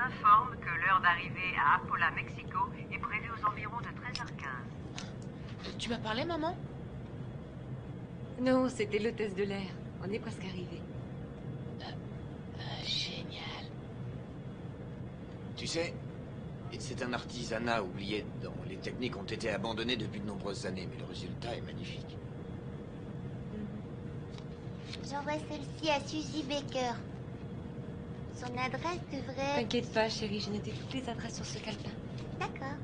informe que l'heure d'arrivée à Apola, Mexico est prévue aux environs de 13h15. Tu m'as parlé, maman? Non, c'était l'hôtesse de l'air. On est presque arrivé. Génial. Tu sais, c'est un artisanat oublié dont les techniques ont été abandonnées depuis de nombreuses années, mais le résultat est magnifique. J'envoie celle-ci à Suzy Baker. Son adresse devrait... T'inquiète pas, chérie, j'ai noté toutes les adresses sur ce calepin. D'accord.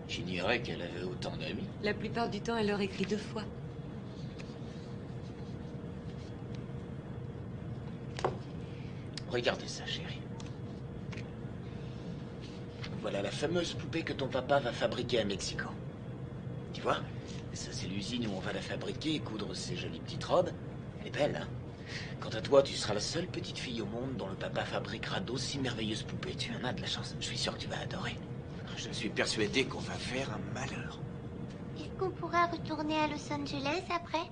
J'ignorais qu'elle avait autant d'amis. La plupart du temps, elle leur écrit 2 fois. Regardez ça, chérie. Voilà la fameuse poupée que ton papa va fabriquer à Mexico. Tu vois? Ça, c'est l'usine où on va la fabriquer et coudre ces jolies petites robes. Elle est belle, hein? Quant à toi, tu seras la seule petite fille au monde dont le papa fabriquera d'aussi merveilleuses poupées. Tu en as de la chance. Je suis sûr que tu vas adorer. Je suis persuadé qu'on va faire un malheur. Est-ce qu'on pourra retourner à Los Angeles après?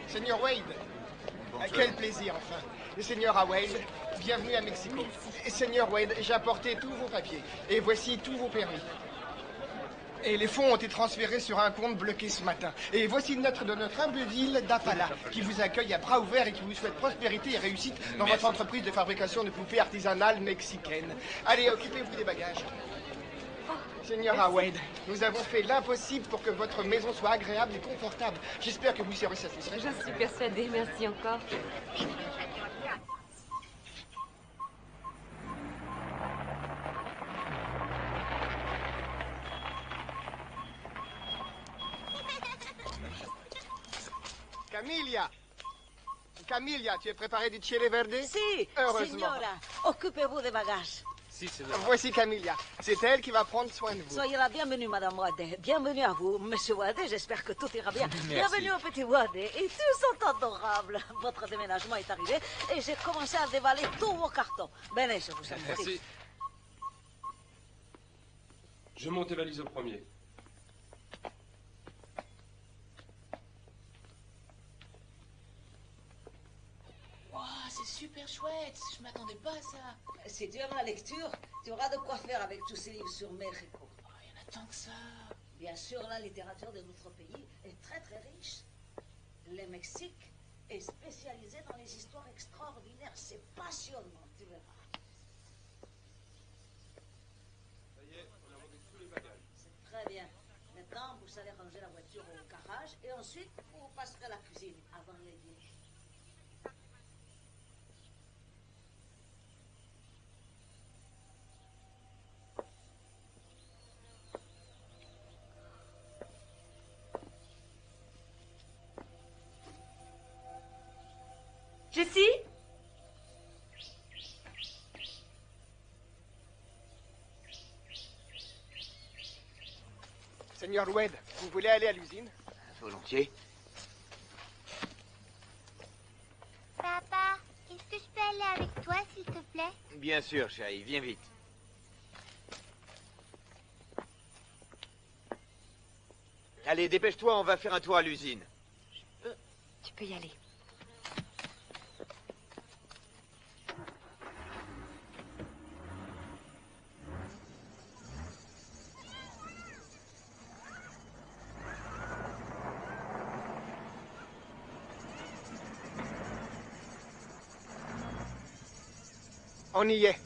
Seigneur Wade, quel plaisir enfin. Seigneur Wade, bienvenue à Mexico. Seigneur Wade, j'ai apporté tous vos papiers et voici tous vos permis. Et les fonds ont été transférés sur un compte bloqué ce matin. Et voici une lettre de notre humble ville d'Apala qui vous accueille à bras ouverts et qui vous souhaite prospérité et réussite dans votre entreprise de fabrication de poupées artisanales mexicaines. Allez, occupez-vous des bagages. Seigneur Wade, nous avons fait l'impossible pour que votre maison soit agréable et confortable. J'espère que vous serez satisfait. Je suis persuadée, merci encore. Camilla, tu es préparé du chile verde? Si, heureusement. signora. Occupez-vous des bagages. Si, c'est Voici Camilla. C'est elle qui va prendre soin de vous. Soyez la bienvenue, Madame Wade. Bienvenue à vous, Monsieur Wade. J'espère que tout ira bien. Bienvenue au petit Wade. Et tous sont adorables. Votre déménagement est arrivé et j'ai commencé à déballer tous vos cartons. Venez, je vous en prie. Merci. Je monte les valises au premier. C'est super chouette. Je m'attendais pas à ça. Si tu aimes la lecture, tu auras de quoi faire avec tous ces livres sur Mexico. Il y en a tant que ça. Bien sûr, la littérature de notre pays est très très riche. Le Mexique est spécialisé dans les histoires extraordinaires. C'est passionnant, tu verras. Ça y est, on a monté tous les bagages. C'est très bien. Maintenant, vous allez ranger la voiture au garage et ensuite, vous passerez à la cuisine avant le dîner. Jessie? Seigneur Wade, vous voulez aller à l'usine? Volontiers. Papa, est-ce que je peux aller avec toi, s'il te plaît? Bien sûr, chérie, viens vite. Allez, dépêche-toi, on va faire un tour à l'usine. Tu peux y aller. On y est.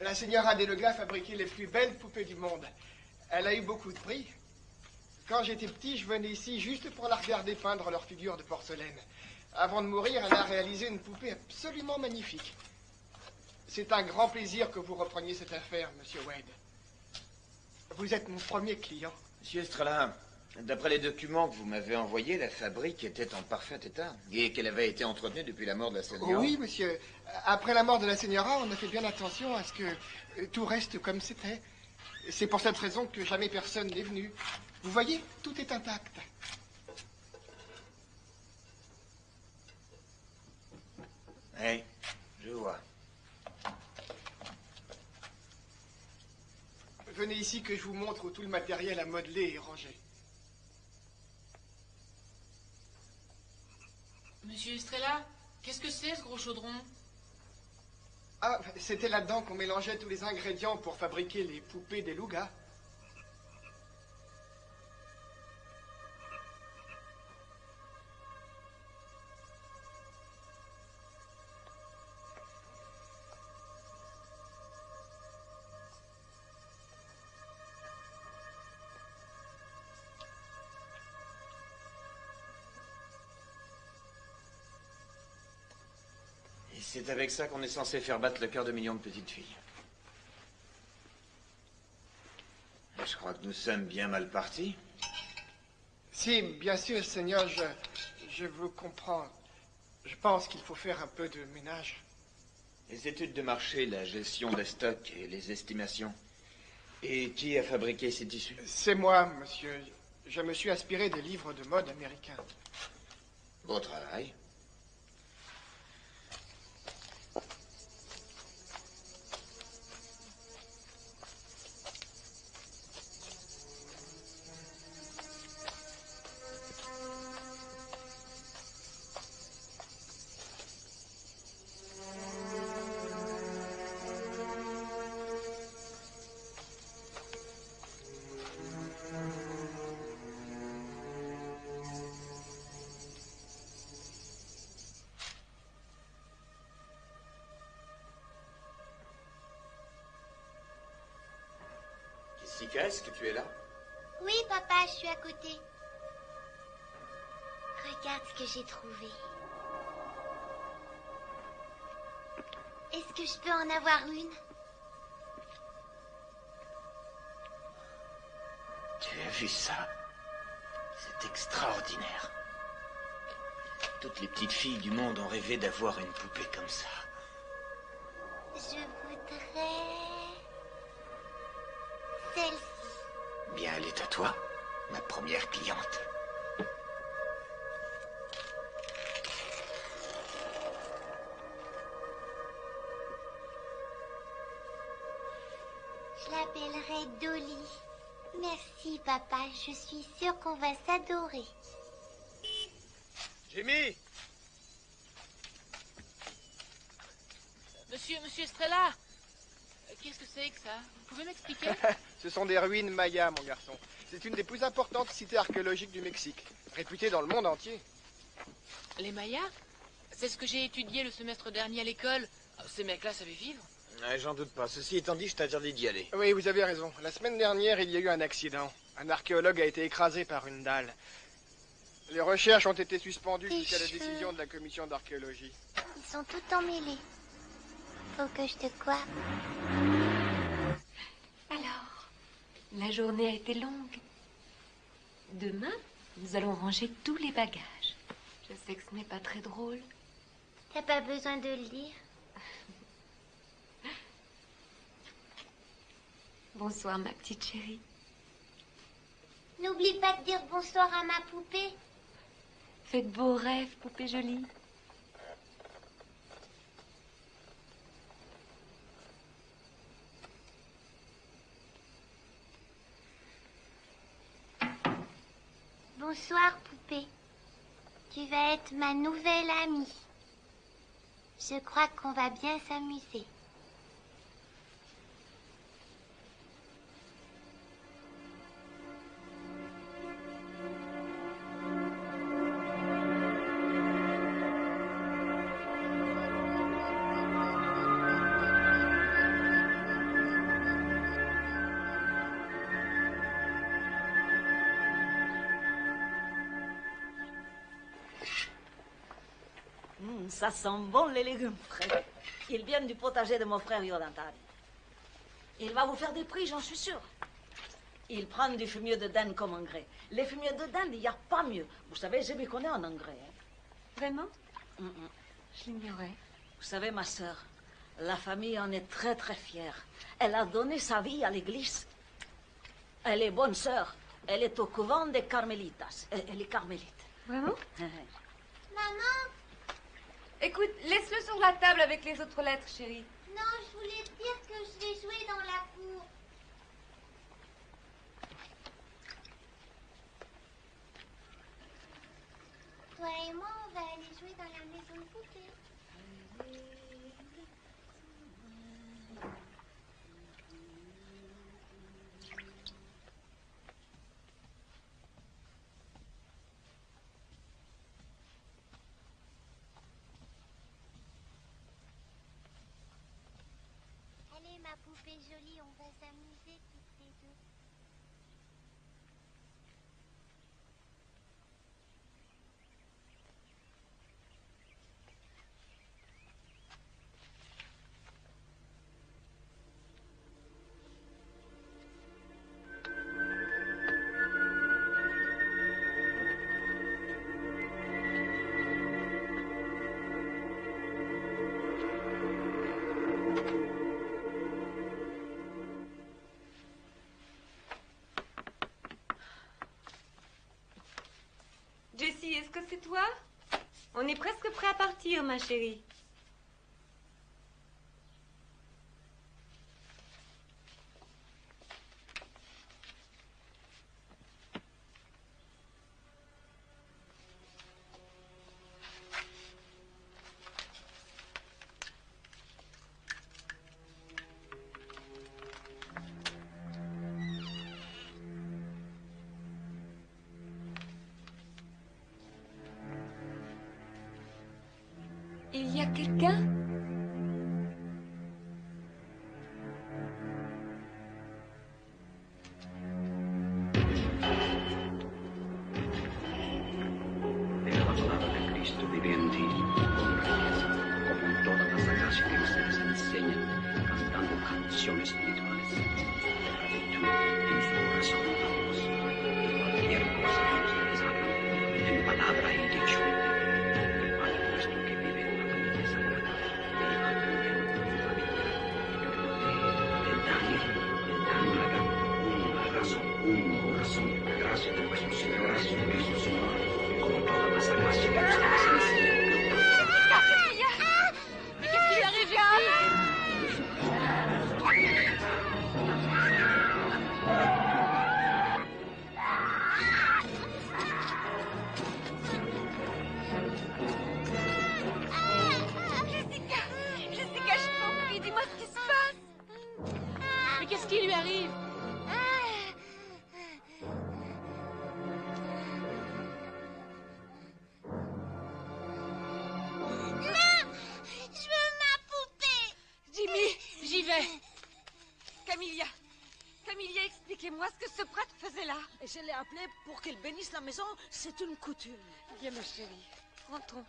La señora Delega fabriquait les plus belles poupées du monde. Elle a eu beaucoup de prix. Quand j'étais petit, je venais ici juste pour la regarder peindre leurs figures de porcelaine. Avant de mourir, elle a réalisé une poupée absolument magnifique. C'est un grand plaisir que vous repreniez cette affaire, Monsieur Wade. Vous êtes mon premier client. Monsieur Estrella, d'après les documents que vous m'avez envoyés, la fabrique était en parfait état et qu'elle avait été entretenue depuis la mort de la seigneur. Oui, monsieur. Après la mort de la señora, on a fait bien attention à ce que tout reste comme c'était. C'est pour cette raison que jamais personne n'est venu. Vous voyez, tout est intact. Oui, je vois. Venez ici que je vous montre où tout le matériel à modeler est rangé. Monsieur Estrella, qu'est-ce que c'est ce gros chaudron? Ah, c'était là-dedans qu'on mélangeait tous les ingrédients pour fabriquer les poupées des Lugas. Et c'est avec ça qu'on est censé faire battre le cœur de millions de petites filles. Je crois que nous sommes bien mal partis. Si, bien sûr, Seigneur, je vous comprends. Je pense qu'il faut faire un peu de ménage. Les études de marché, la gestion des stocks et les estimations. Et qui a fabriqué ces tissus? C'est moi, monsieur. Je me suis inspiré des livres de mode américains. Beau travail. Jessica, est-ce que tu es là? Oui, papa, je suis à côté. Regarde ce que j'ai trouvé. Est-ce que je peux en avoir une? Tu as vu ça? C'est extraordinaire. Toutes les petites filles du monde ont rêvé d'avoir une poupée comme ça. Je voudrais... celle-ci. Bien, elle est à toi, ma première cliente. Je l'appellerai Dolly. Merci, papa. Je suis sûre qu'on va s'adorer. Jimmy! Monsieur Estrella, qu'est-ce que c'est que ça? Vous pouvez m'expliquer? Ce sont des ruines mayas, mon garçon. C'est une des plus importantes cités archéologiques du Mexique, réputée dans le monde entier. Les Mayas? C'est ce que j'ai étudié le semestre dernier à l'école. Ces mecs-là savaient vivre? Ouais, j'en doute pas. Ceci étant dit, je t'interdis d'y aller. Oui, vous avez raison. La semaine dernière, il y a eu un accident. Un archéologue a été écrasé par une dalle. Les recherches ont été suspendues Tes jusqu'à la cheveux. décision de la commission d'archéologie. Ils sont tout emmêlés. Faut que je te coiffe. Alors, la journée a été longue. Demain, nous allons ranger tous les bagages. Je sais que ce n'est pas très drôle. T'as pas besoin de le dire. Bonsoir, ma petite chérie. N'oublie pas de dire bonsoir à ma poupée. Fais de beaux rêves, poupée jolie. Bonsoir, poupée. Tu vas être ma nouvelle amie. Je crois qu'on va bien s'amuser. Ça sent bon les légumes frais. Ils viennent du potager de mon frère Yodantari. Il va vous faire des prix, j'en suis sûre. Ils prennent du fumier de dinde comme engrais. Les fumiers de dinde, il n'y a pas mieux. Vous savez, je m'y connais en engrais. Hein. Vraiment? Mm. Je l'ignorais. Vous savez, ma sœur, la famille en est très très fière. Elle a donné sa vie à l'église. Elle est bonne sœur. Elle est au couvent des Carmélitas. Elle est carmélite. Vraiment? Maman, Écoute, laisse-le sur la table avec les autres lettres, chérie. non, je voulais te dire que je vais jouer dans la cour. Toi et moi, on va aller jouer dans la maison de poupée. Allez, ma poupée jolie, on va s'amuser toutes les deux. Jessie, est-ce que c'est toi? On est presque prêt à partir, ma chérie. Il y a quelqu'un? Pero la palabra de Cristo vive en ti, con riqueza, como en todas las sagas que ustedes enseñan, cantando canciones espirituales. Y tú, en su corazón, Dios, y cualquier cosa que ustedes hagan, en palabra y dicho, el Padre nuestro que vive en la familia sagrada, viva también en tu familia. Un corazón, gracias de nuestro Señor Jesucristo, Señor, como todas las sagas que ustedes enseñan. Mais qu'est-ce qui lui arrive, Jessie? Jessica, je t'en prie, dis-moi ce qui se passe. Mais qu'est-ce qui lui arrive? Je veux ma poupée. Jimmy, J'y vais. Camilla, expliquez-moi ce que ce prêtre faisait là. Et je l'ai appelé pour qu'il bénisse la maison. C'est une coutume. Viens, ma chérie, rentrons.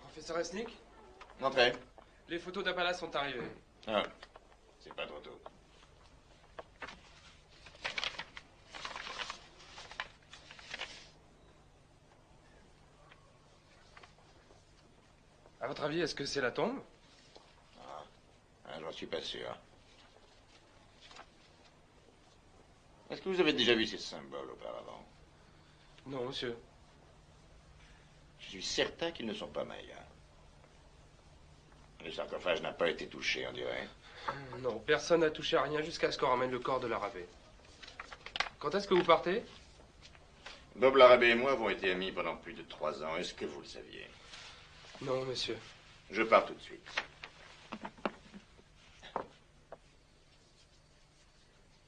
Professeur Esnick, Entrez. les photos d'Appala sont arrivées. Ah, c'est pas trop tôt. À votre avis, est-ce que c'est la tombe? J'en suis pas sûr. Est-ce que vous avez déjà vu ces symboles auparavant? Non, monsieur. Je suis certain qu'ils ne sont pas mayas. Le sarcophage n'a pas été touché, on dirait. Non, personne n'a touché à rien jusqu'à ce qu'on ramène le corps de l'arabé. Quand est-ce que vous partez? Bob Larabé et moi avons été amis pendant plus de 3 ans. Est-ce que vous le saviez? Non, monsieur. Je pars tout de suite.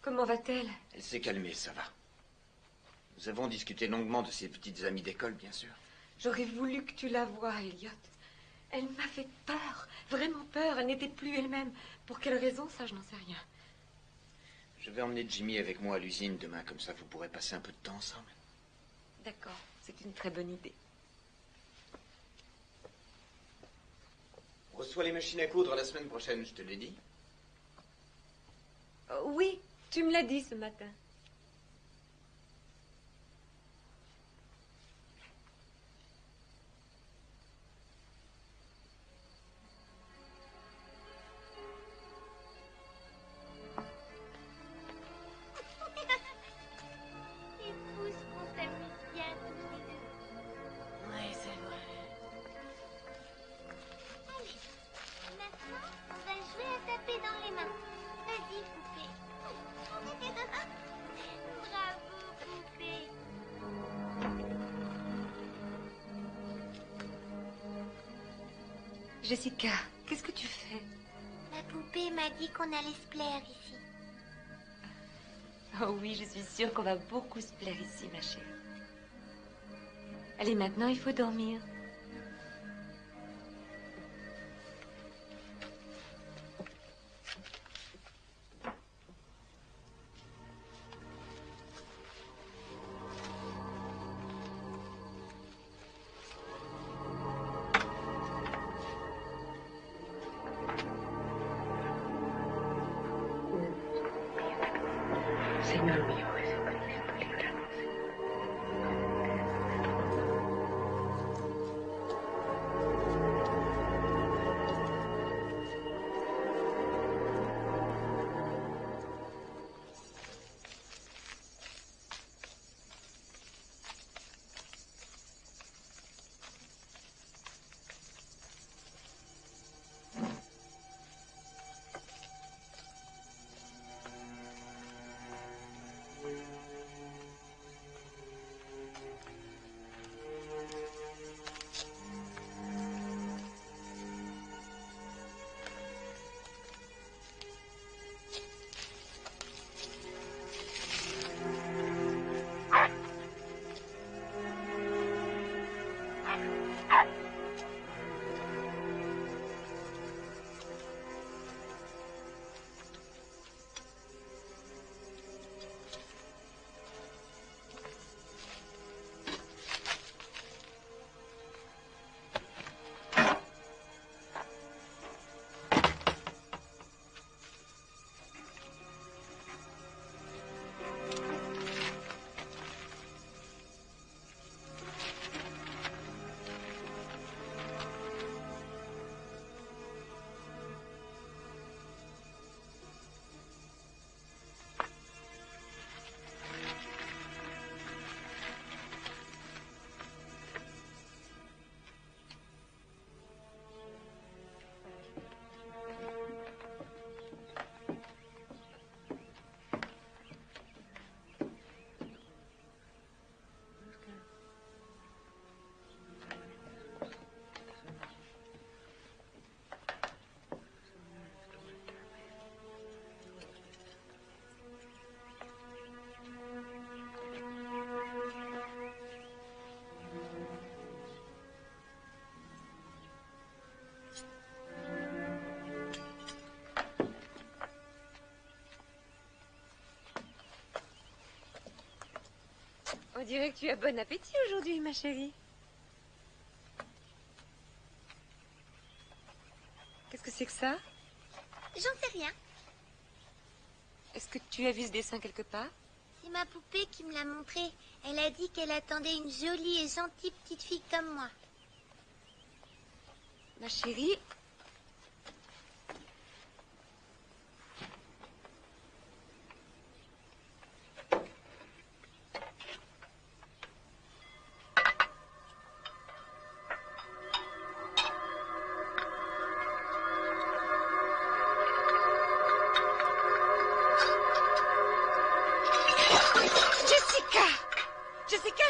Comment va-t-elle? Elle s'est calmée, ça va. Nous avons discuté longuement de ces petites amies d'école, bien sûr. J'aurais voulu que tu la voies, Elliot. Elle m'a fait peur, vraiment peur. Elle n'était plus elle-même. Pour quelle raison, ça, je n'en sais rien. Je vais emmener Jimmy avec moi à l'usine demain, comme ça vous pourrez passer un peu de temps ensemble. D'accord, c'est une très bonne idée. On reçoit les machines à coudre la semaine prochaine, je te l'ai dit. Oui, tu me l'as dit ce matin. Jessica, qu'est-ce que tu fais? La poupée m'a dit qu'on allait se plaire ici. Oh oui, je suis sûre qu'on va beaucoup se plaire ici, ma chérie. Allez, maintenant, il faut dormir. Señor mío Jesucristo, líbranos. On dirait que tu as bon appétit aujourd'hui, ma chérie. Qu'est-ce que c'est que ça? J'en sais rien. Est-ce que tu as vu ce dessin quelque part? C'est ma poupée qui me l'a montré. Elle a dit qu'elle attendait une jolie et gentille petite fille comme moi. Ma chérie,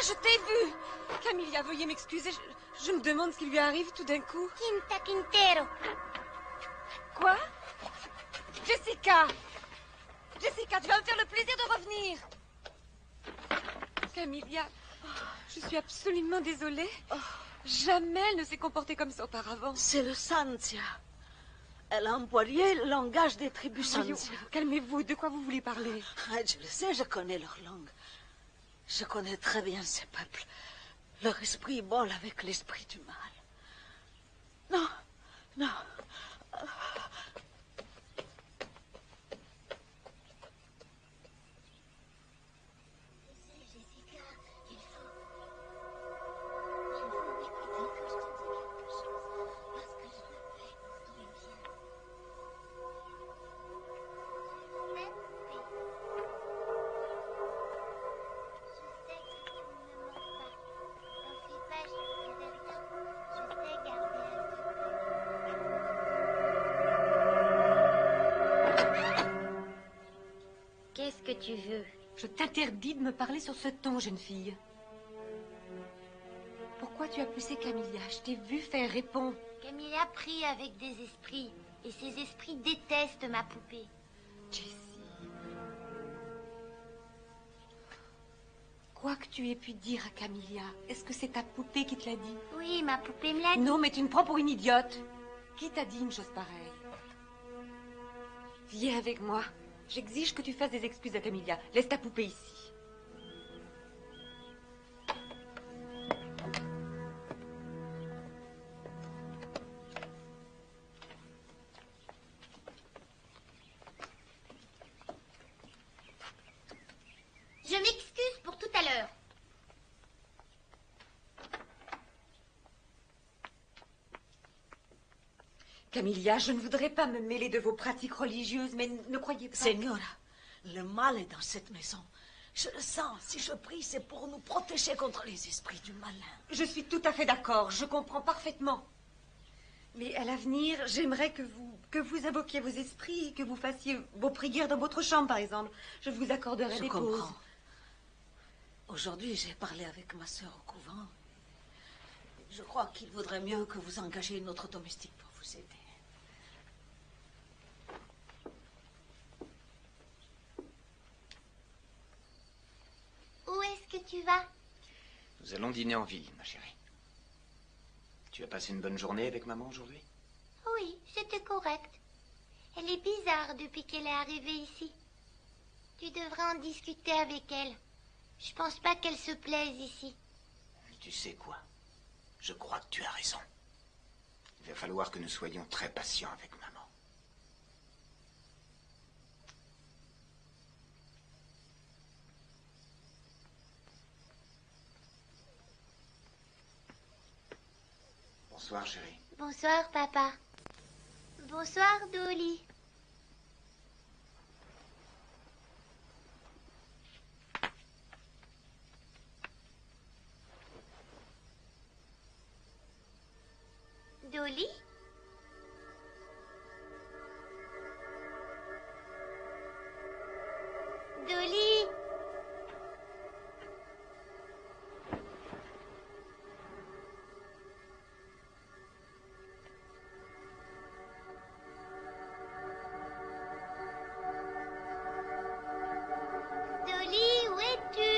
je t'ai vu. Camilla, veuillez m'excuser. Je me demande ce qui lui arrive tout d'un coup. Quinta Quintero. Quoi? Jessica! Jessica, tu vas me faire le plaisir de revenir. Camilla, je suis absolument désolée. Jamais elle ne s'est comportée comme ça auparavant. C'est le Santia. Elle a employé le langage des tribus Voyons, Santia. calmez-vous, de quoi vous voulez parler? Je le sais, je connais leur langue. Je connais très bien ces peuples. Leur esprit vole avec l'esprit du mal. Non, non. Qu'est-ce que tu veux? Je t'interdis de me parler sur ce ton, jeune fille. Pourquoi tu as poussé Camilla? Je t'ai vu faire, réponds. Camilla prie avec des esprits. Et ces esprits détestent ma poupée. Jessie. Quoi que tu aies pu dire à Camilla, est-ce que c'est ta poupée qui te l'a dit? Oui, ma poupée me l'a dit. Non, mais tu me prends pour une idiote. Qui t'a dit une chose pareille? Viens avec moi. J'exige que tu fasses des excuses à Camilla. Laisse ta poupée ici. Je m'excuse pour tout à l'heure. Camilla, je ne voudrais pas me mêler de vos pratiques religieuses, mais ne croyez pas... Señora, le mal est dans cette maison. Je le sens. Si je prie, c'est pour nous protéger contre les esprits du malin. Je suis tout à fait d'accord. Je comprends parfaitement. Mais à l'avenir, j'aimerais que vous invoquiez vos esprits, que vous fassiez vos prières dans votre chambre, par exemple. Je vous accorderai des pauses. Aujourd'hui, j'ai parlé avec ma sœur au couvent. Je crois qu'il vaudrait mieux que vous engagiez notre domestique pour vous aider. Où est-ce que tu vas? Nous allons dîner en ville, ma chérie. Tu as passé une bonne journée avec maman aujourd'hui? Oui, c'était correct. Elle est bizarre depuis qu'elle est arrivée ici. Tu devrais en discuter avec elle. Je pense pas qu'elle se plaise ici. Tu sais quoi? Je crois que tu as raison. Il va falloir que nous soyons très patients avec maman. Bonsoir, chérie. Bonsoir, papa. Bonsoir, Dolly. Dolly? Dolly? Dolly, où es-tu?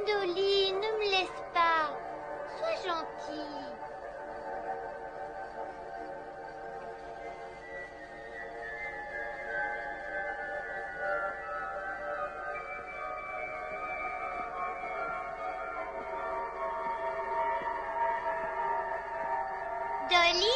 Dolly, ne me laisse pas. Sois gentille. Dolly?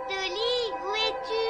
Dolly, où es-tu?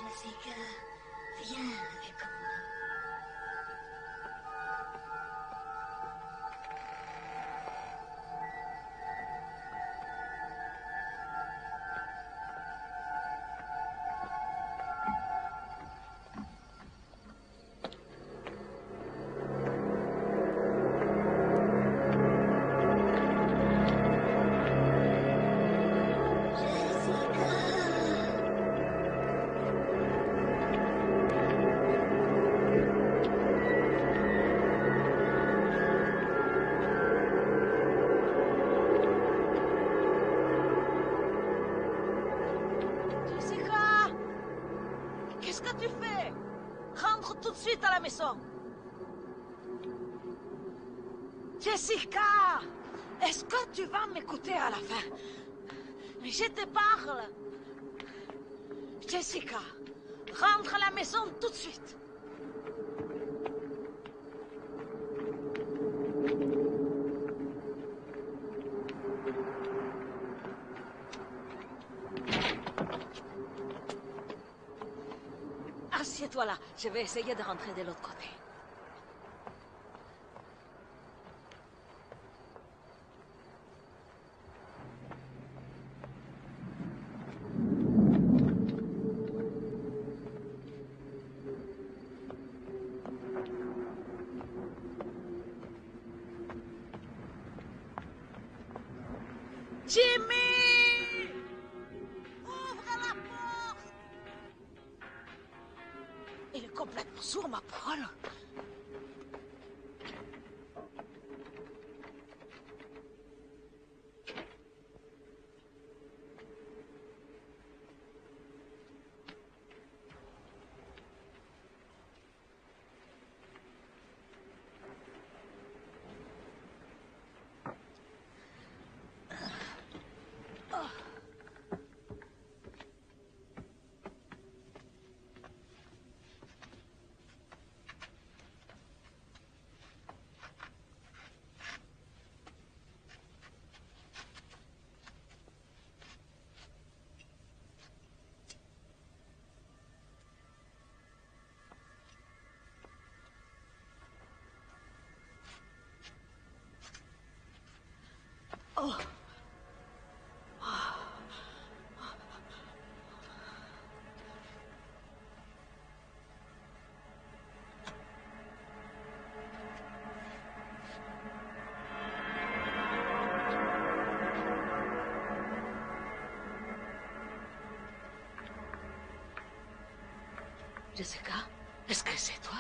Jessica, viens avec moi. Qu'est-ce que tu fais? Rentre tout de suite à la maison. Jessica, est-ce que tu vas m'écouter à la fin? Je te parle. Jessica, rentre à la maison tout de suite. Assieds-toi là, je vais essayer de rentrer de l'autre côté. Jimmy! Ouvre la porte! Il est complètement sourd, ma parole. Oh. Jessica, est-ce que c'est toi?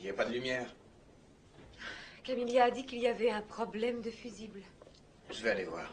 n'y a pas de lumière. Camilla a dit qu'il y avait un problème de fusible. Je vais aller voir.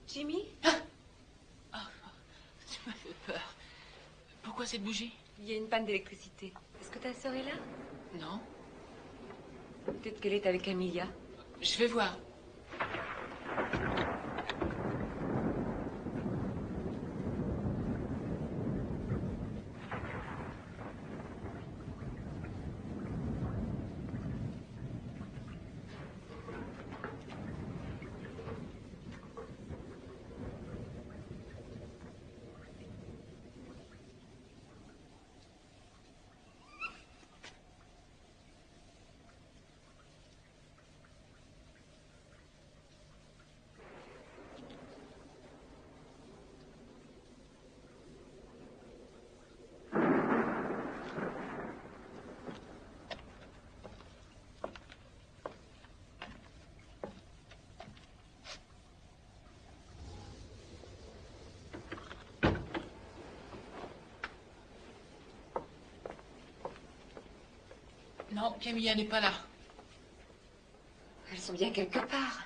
Jimmy? Tu m'as fait peur. Pourquoi cette bougie? Il y a une panne d'électricité. Est-ce que ta sœur est là? Non. Peut-être qu'elle est avec Camilla. Je vais voir. Non, Camilla n'est pas là. Elles sont bien quelque part.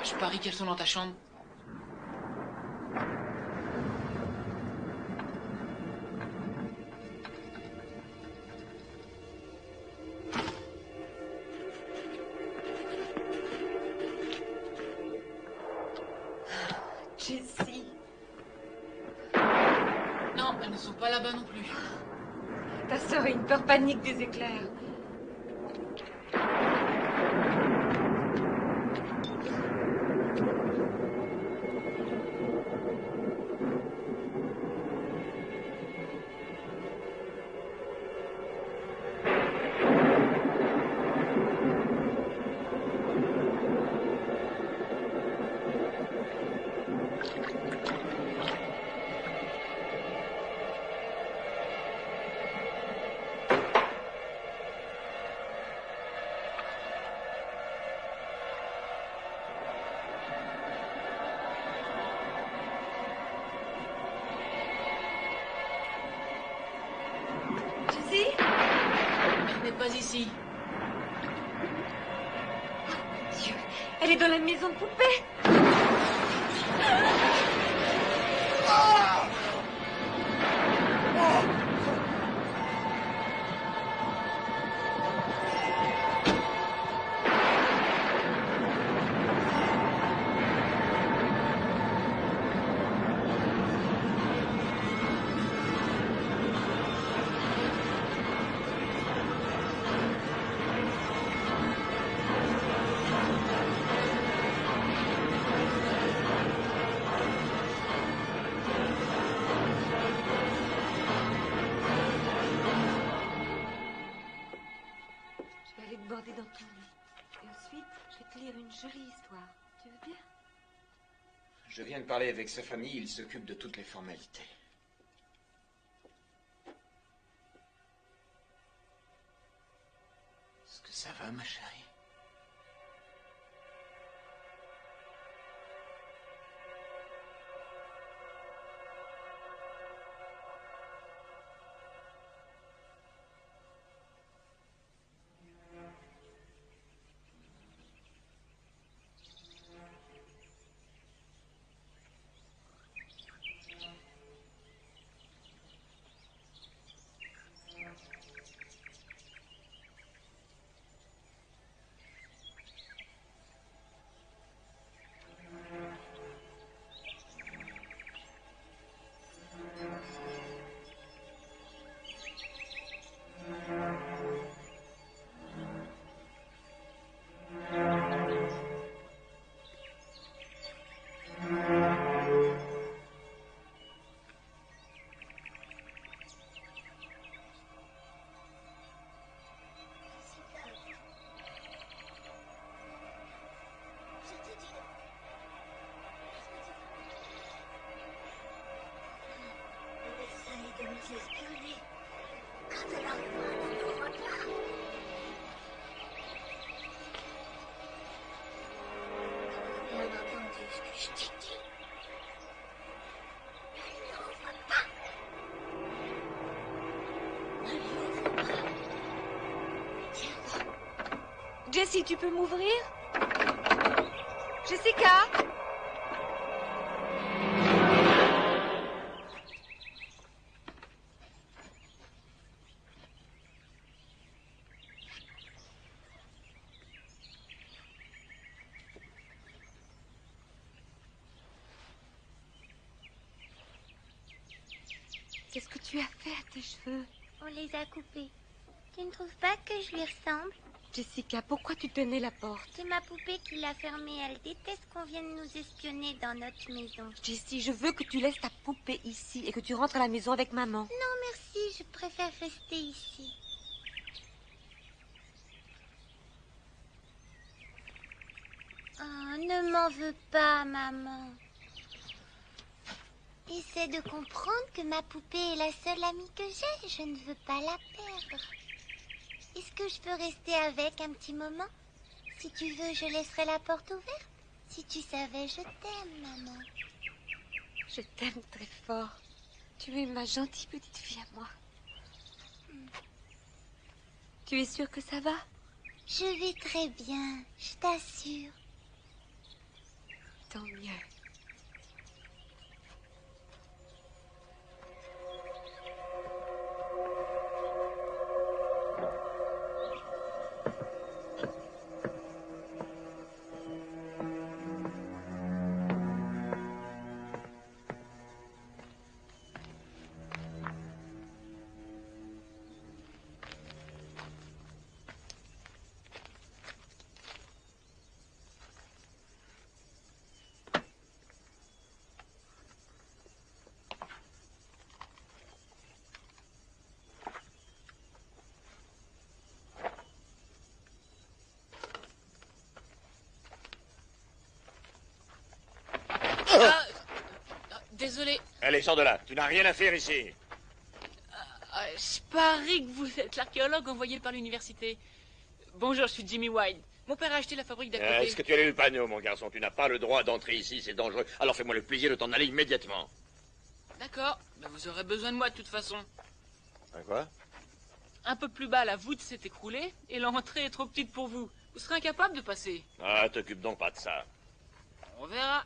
Je parie qu'elles sont dans ta chambre. Jessie. Non, elles ne sont pas là-bas non plus. Ta sœur a une peur panique des éclairs. Elle n'est pas ici. Dieu, elle est dans la maison de poupée. Je vais aller te border dans ton lit. Et ensuite, je vais te lire une jolie histoire. Tu veux bien? Je viens de parler avec sa famille, il s'occupe de toutes les formalités. Est-ce que ça va, ma chérie? Jessie, tu peux m'ouvrir? Jessica? Qu'est-ce que tu as fait à tes cheveux? On les a coupés. Tu ne trouves pas que je lui ressemble? Jessica, pourquoi tu tenais la porte? C'est ma poupée qui l'a fermée. Elle déteste qu'on vienne nous espionner dans notre maison. Jessie, je veux que tu laisses ta poupée ici et que tu rentres à la maison avec maman. Non, merci. Je préfère rester ici. Oh, ne m'en veux pas, maman. Essaie de comprendre que ma poupée est la seule amie que j'ai. Je ne veux pas la perdre. Est-ce que je peux rester avec un petit moment? Si tu veux, je laisserai la porte ouverte. Si tu savais, je t'aime, maman. Je t'aime très fort. Tu es ma gentille petite fille à moi. Tu es sûre que ça va? Je vais très bien, je t'assure. Tant mieux. Désolé. Allez, sors de là. Tu n'as rien à faire ici. Je parie que vous êtes l'archéologue envoyé par l'université. Bonjour, je suis Jimmy White. Mon père a acheté la fabrique d'à côté. Est-ce que tu as lu le panneau, mon garçon? Tu n'as pas le droit d'entrer ici, c'est dangereux. Alors fais-moi le plaisir de t'en aller immédiatement. D'accord. Ben, vous aurez besoin de moi de toute façon. Quoi? Un peu plus bas, la voûte s'est écroulée et l'entrée est trop petite pour vous. Vous serez incapable de passer. Ah, t'occupe donc pas de ça. On verra.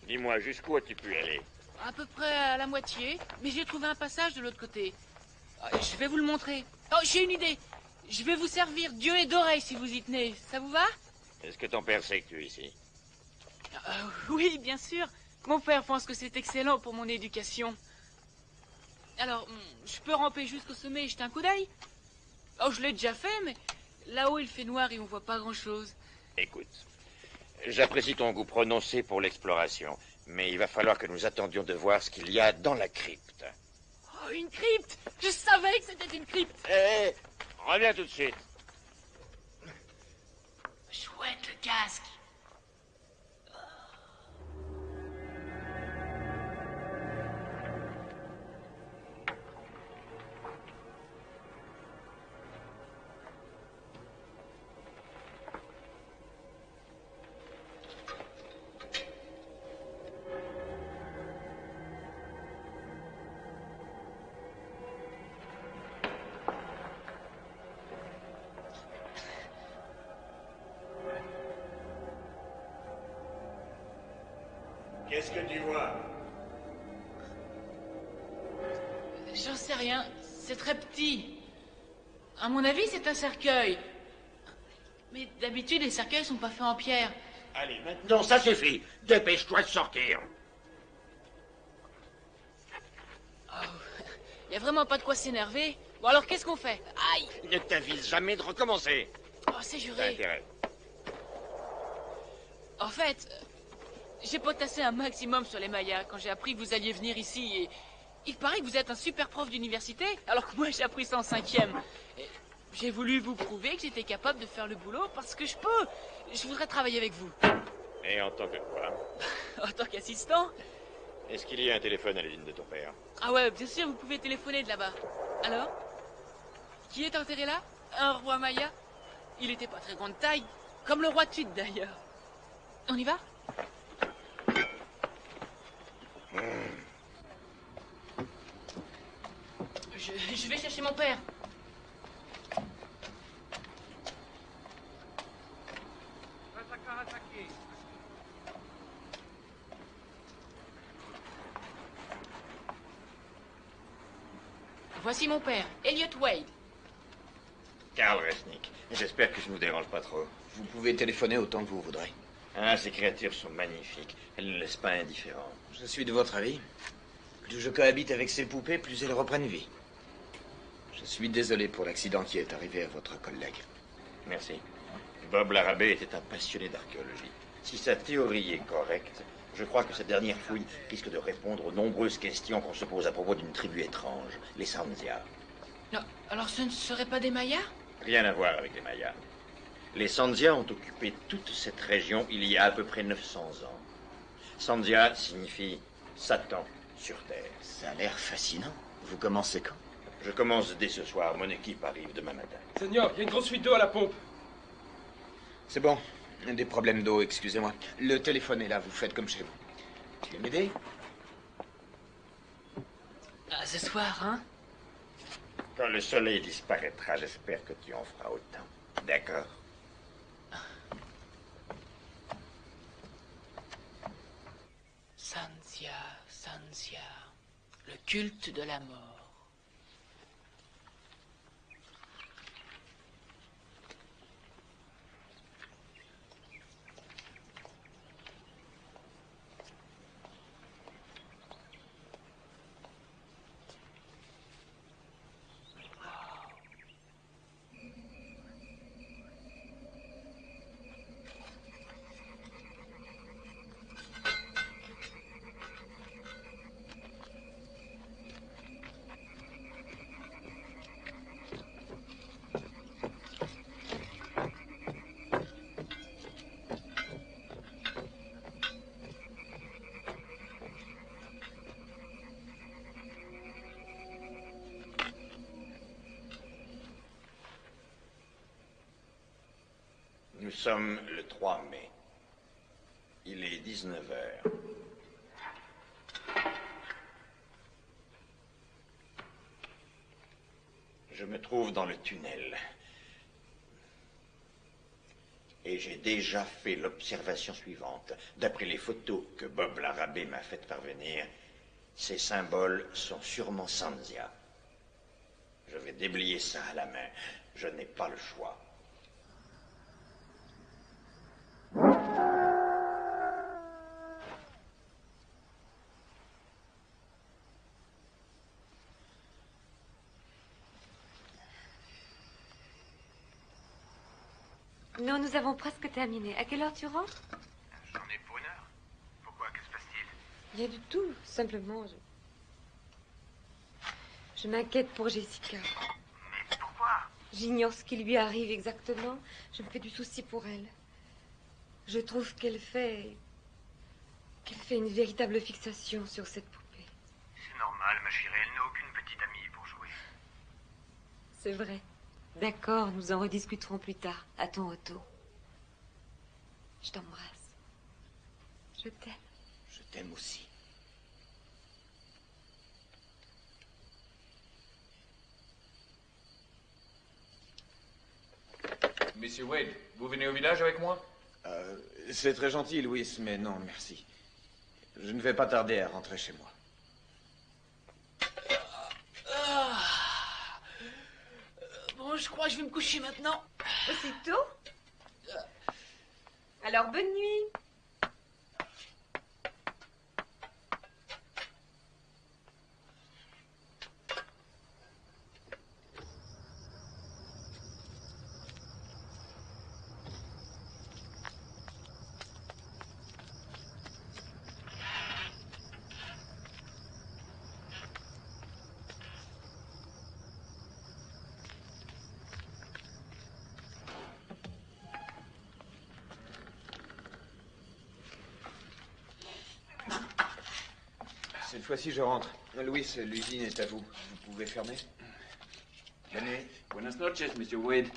Dis-moi, jusqu'où as-tu pu aller? À peu près à la moitié, mais j'ai trouvé un passage de l'autre côté. Je vais vous le montrer. Oh, j'ai une idée. Je vais vous servir d'yeux et d'oreilles si vous y tenez. Ça vous va? Est-ce que ton père sait que tu es ici? Oui, bien sûr. Mon père pense que c'est excellent pour mon éducation. Alors, je peux ramper jusqu'au sommet et jeter un coup d'œil? Oh, je l'ai déjà fait, mais là-haut il fait noir et on voit pas grand-chose. Écoute, j'apprécie ton goût prononcé pour l'exploration, mais il va falloir que nous attendions de voir ce qu'il y a dans la crypte. Oh, une crypte! Je savais que c'était une crypte! Hé, reviens tout de suite. Chouette, le casque! Qu'est-ce que tu vois? J'en sais rien. C'est très petit. À mon avis, c'est un cercueil. Mais d'habitude, les cercueils sont pas faits en pierre. Allez, maintenant, ça suffit. Dépêche-toi de sortir. Oh, y a vraiment pas de quoi s'énerver. Bon, alors qu'est-ce qu'on fait? Aïe! Ne t'avise jamais de recommencer. Oh, c'est T'as juré. intérêt. En fait, j'ai potassé un maximum sur les Mayas quand j'ai appris que vous alliez venir ici et... Il paraît que vous êtes un super prof d'université, alors que moi j'ai appris ça en 5e. Et j'ai voulu vous prouver que j'étais capable de faire le boulot parce que je peux. Je voudrais travailler avec vous. Et en tant que quoi? En tant qu'assistant? Est-ce qu'il y a un téléphone à l'usine de ton père? Ah ouais, bien sûr, vous pouvez téléphoner de là-bas. Alors? Qui est enterré là? Un roi Maya? Il était pas très grande taille, comme le roi Tut d'ailleurs. On y va? Je vais chercher mon père. Voici mon père, Elliot Wade. Carl Resnick. J'espère que je ne vous dérange pas trop. Vous pouvez téléphoner autant que vous voudrez. Ah, ces créatures sont magnifiques. Elles ne laissent pas indifférent. Je suis de votre avis. Plus je cohabite avec ces poupées, plus elles reprennent vie. Je suis désolé pour l'accident qui est arrivé à votre collègue. Merci. Bob Larrabee était un passionné d'archéologie. Si sa théorie est correcte, je crois que cette dernière fouille risque de répondre aux nombreuses questions qu'on se pose à propos d'une tribu étrange, les Sandia. Non, alors ce ne seraient pas des Mayas? Rien à voir avec les Mayas. Les Sandia ont occupé toute cette région il y a à peu près 900 ans. Sandia signifie Satan sur Terre. Ça a l'air fascinant. Vous commencez quand? Je commence dès ce soir. Mon équipe arrive demain matin. Seigneur, il y a une grosse fuite d'eau à la pompe. C'est bon. Des problèmes d'eau, excusez-moi. Le téléphone est là, vous faites comme chez vous. Tu veux m'aider? Ah, ce soir, hein? Quand le soleil disparaîtra, j'espère que tu en feras autant. D'accord? Sanzia, Sanzia, le culte de la mort. Nous sommes le 3 mai. Il est 19 heures. Je me trouve dans le tunnel. Et j'ai déjà fait l'observation suivante. D'après les photos que Bob Larrabee m'a faites parvenir, ces symboles sont sûrement Sanzia. Je vais déblayer ça à la main. Je n'ai pas le choix. Non, nous avons presque terminé. À quelle heure tu rentres? J'en ai pour 1 heure. Pourquoi? Que se passe-t-il? Rien du tout. Simplement, je m'inquiète pour Jessica. Mais pourquoi? J'ignore ce qui lui arrive exactement. Je me fais du souci pour elle. Je trouve qu'elle fait une véritable fixation sur cette poupée. C'est normal, ma chérie. Elle n'a aucune petite amie pour jouer. C'est vrai. D'accord, nous en rediscuterons plus tard, à ton retour. Je t'embrasse. Je t'aime. Je t'aime aussi. Monsieur Wade, vous venez au village avec moi? C'est très gentil, Louis, mais non, merci. Je ne vais pas tarder à rentrer chez moi. Bon, je crois que je vais me coucher maintenant. Aussitôt? Alors, bonne nuit. fois-ci, je rentre. Louis, l'usine est à vous. Vous pouvez fermer? Bonne nuit. Buenas noches, Monsieur Wade.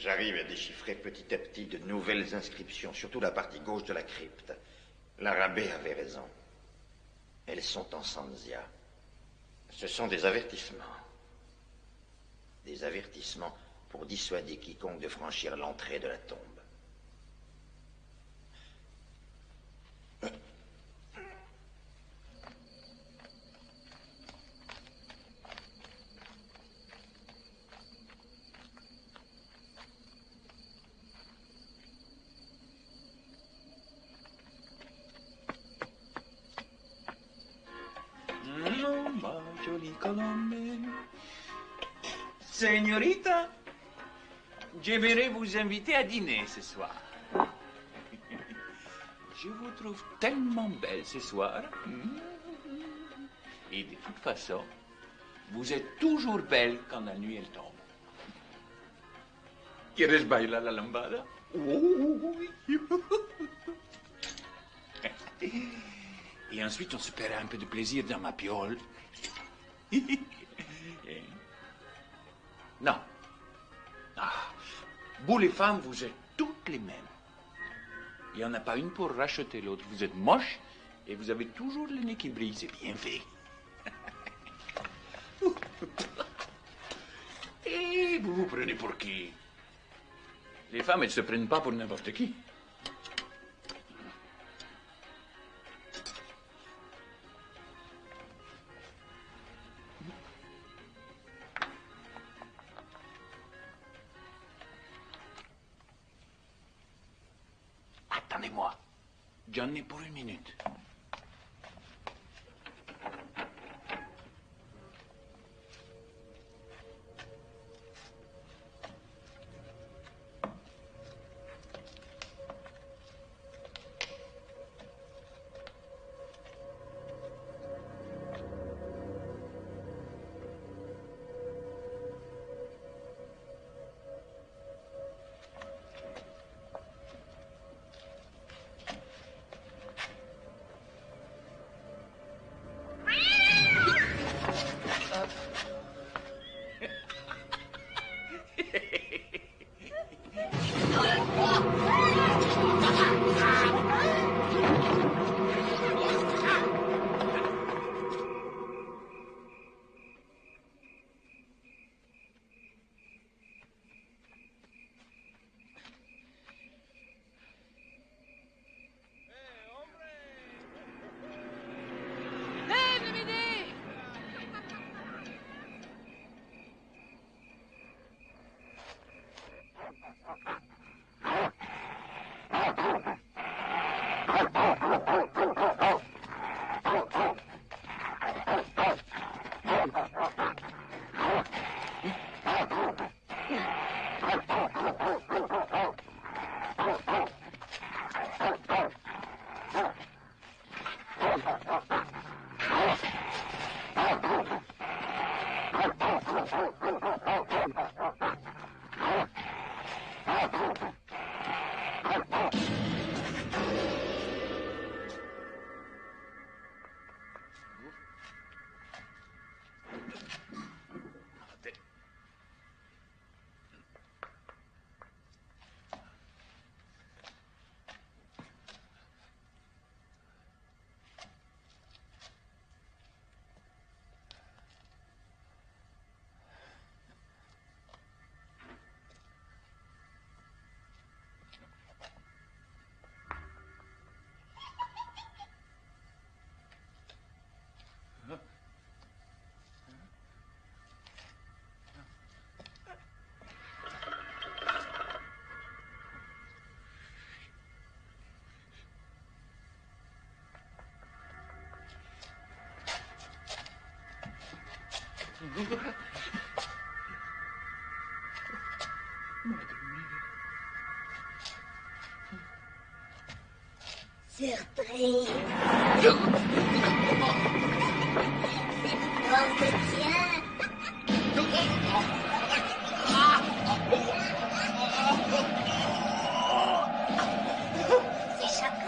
J'arrive à déchiffrer petit à petit de nouvelles inscriptions, surtout la partie gauche de la crypte. L'arabé avait raison. Elles sont en Sanzia. Ce sont des avertissements. Des avertissements pour dissuader quiconque de franchir l'entrée de la tombe. Ma jolie Colombine. Señorita, j'aimerais vous inviter à dîner ce soir. Je vous trouve tellement belle ce soir. Et de toute façon, vous êtes toujours belle quand la nuit elle tombe. ¿Quieres bailar la lambada? Et ensuite, on se paiera un peu de plaisir dans ma piole. Non. Ah, vous les femmes, vous êtes toutes les mêmes. Il n'y en a pas une pour racheter l'autre. Vous êtes moche et vous avez toujours le nez qui brille. C'est bien fait. Et vous vous prenez pour qui? Les femmes, elles ne se prennent pas pour n'importe qui. Attendez-moi. J'en ai pour une minute. Surprise. C'est toi que tiens. C'est chaque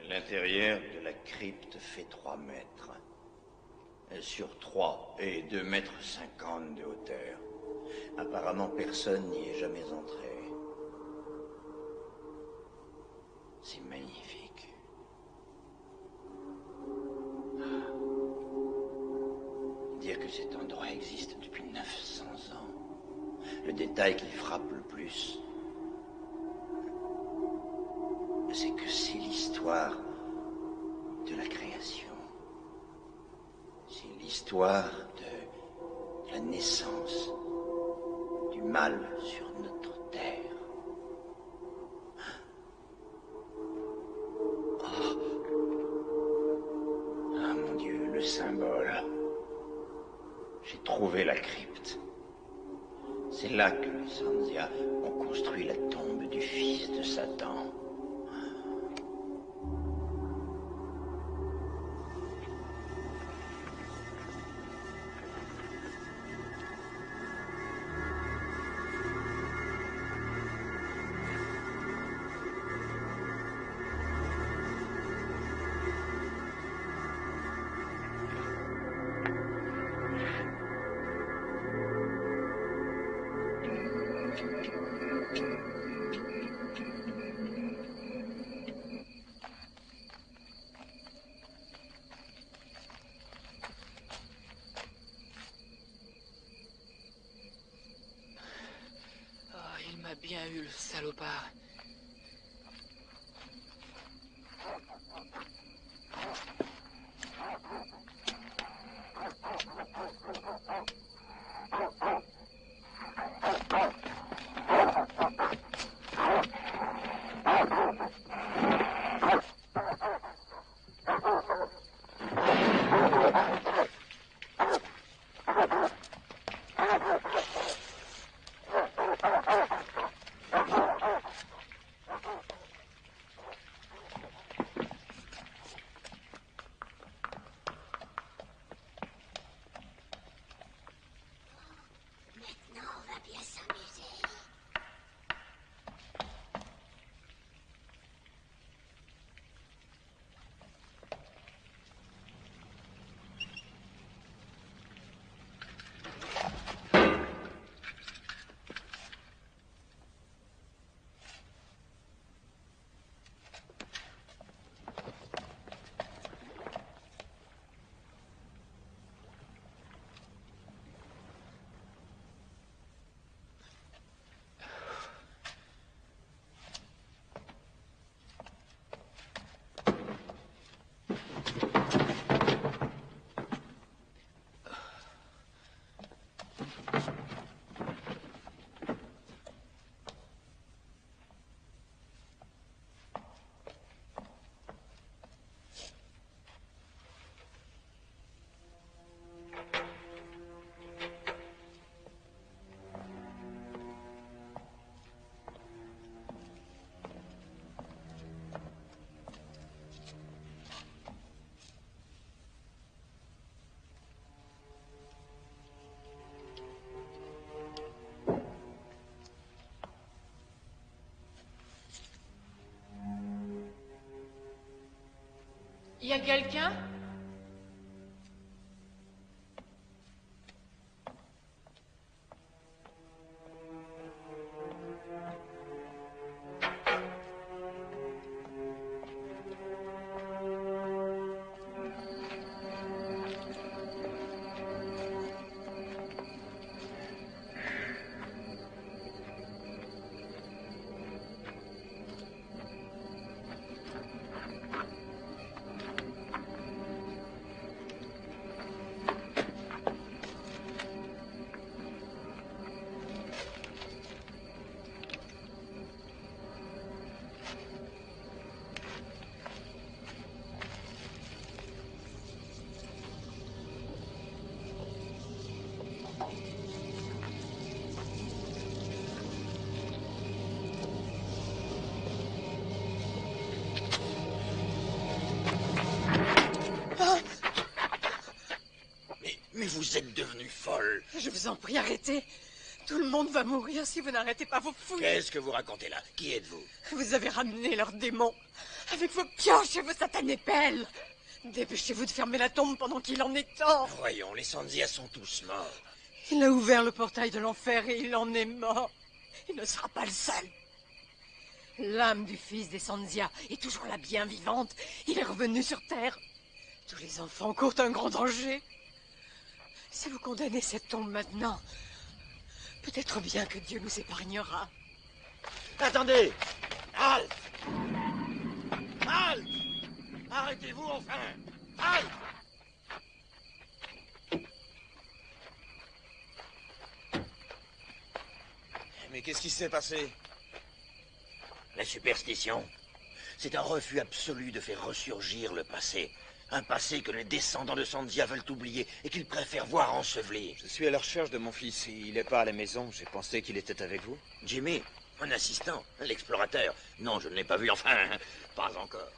L'intérieur de la crypte fait 3 mètres. Sur 3 et 2,50 mètres de hauteur. Apparemment, personne n'y est jamais entré. C'est magnifique. Dire que cet endroit existe depuis 900 ans. Le détail qui frappe le plus, c'est que c'est l'histoire de la création. C'est l'histoire de la naissance du mal sur notre terre. Ah mon Dieu, le symbole. J'ai trouvé la crypte. C'est là que les Sanzia ont construit la tombe du fils de Satan. Bien eu, le salopard. Y a quelqu'un? vous êtes devenue folle. Je vous en prie, arrêtez. Tout le monde va mourir si vous n'arrêtez pas vos fouilles. Qu'est-ce que vous racontez là? Qui êtes-vous? Vous avez ramené leur démon. Avec vos pioches et vos satanées pelles. Dépêchez-vous de fermer la tombe pendant qu'il en est temps. Voyons, les Sanzia sont tous morts. Il a ouvert le portail de l'enfer et il en est mort. Il ne sera pas le seul. L'âme du fils des Sanzia est toujours la bien vivante. Il est revenu sur Terre. Tous les enfants courent un grand danger. Si vous condamnez cette tombe maintenant, peut-être bien que Dieu nous épargnera. Attendez! Halte! Halte! Arrêtez-vous enfin! Halte! Mais qu'est-ce qui s'est passé? La superstition, c'est un refus absolu de faire ressurgir le passé. Un passé que les descendants de Sanzia veulent oublier et qu'ils préfèrent voir enseveli. Je suis à la recherche de mon fils. Il n'est pas à la maison. J'ai pensé qu'il était avec vous. Jimmy, un assistant, l'explorateur. Non, je ne l'ai pas vu, enfin, pas encore.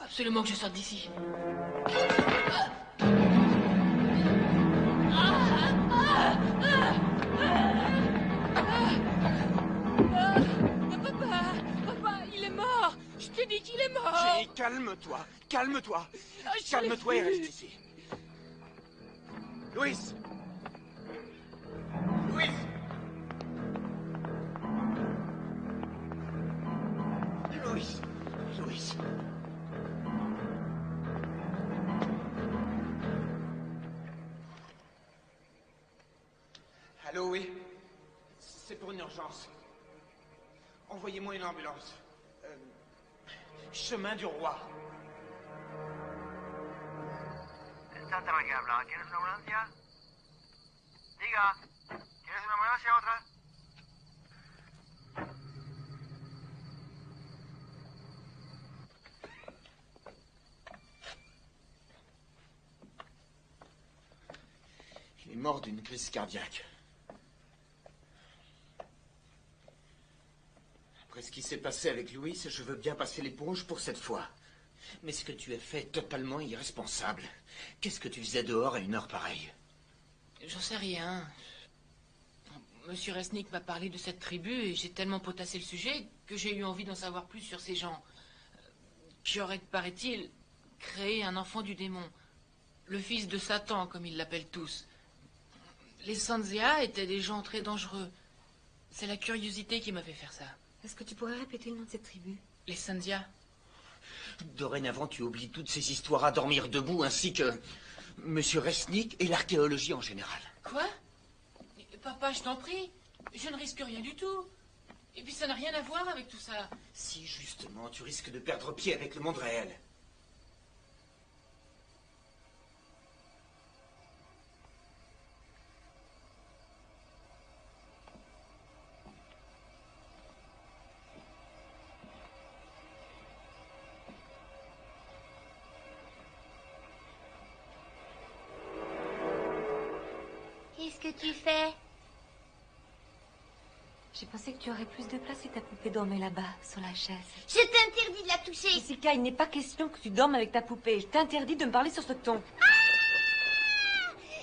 Absolument que je sorte d'ici. Papa, il est mort. Je te dis qu'il est mort. Jenny, calme-toi, calme-toi. Calme-toi et reste ici. Louis! Louis! Louis! Louis! Allô, oui? C'est pour une urgence. Envoyez-moi une ambulance. Chemin du Roi. Está trabajando. ¿Quieres una ambulancia? Diga, ¿quieres una ambulancia o otra? Il est mort d'une crise cardiaque. Après ce qui s'est passé avec Louis, je veux bien passer l'éponge pour cette fois. Mais ce que tu as fait est totalement irresponsable. Qu'est-ce que tu faisais dehors à une heure pareille? J'en sais rien. Monsieur Resnick m'a parlé de cette tribu et j'ai tellement potassé le sujet que j'ai eu envie d'en savoir plus sur ces gens qui auraient, paraît-il, créé un enfant du démon. Le fils de Satan, comme ils l'appellent tous. Les Sanzia étaient des gens très dangereux. C'est la curiosité qui m'a fait faire ça. Est-ce que tu pourrais répéter le nom de cette tribu? Les Sanzia. Dorénavant, tu oublies toutes ces histoires à dormir debout, ainsi que Monsieur Resnick et l'archéologie en général. Quoi? Papa, je t'en prie. Je ne risque rien du tout. Et puis ça n'a rien à voir avec tout ça. Si, justement, tu risques de perdre pied avec le monde réel. Qu'est-ce que tu fais? J'ai pensé que tu aurais plus de place si ta poupée dormait là-bas, sur la chaise. Je t'interdis de la toucher. Jessica, il n'est pas question que tu dormes avec ta poupée. Je t'interdis de me parler sur ce ton. Ah!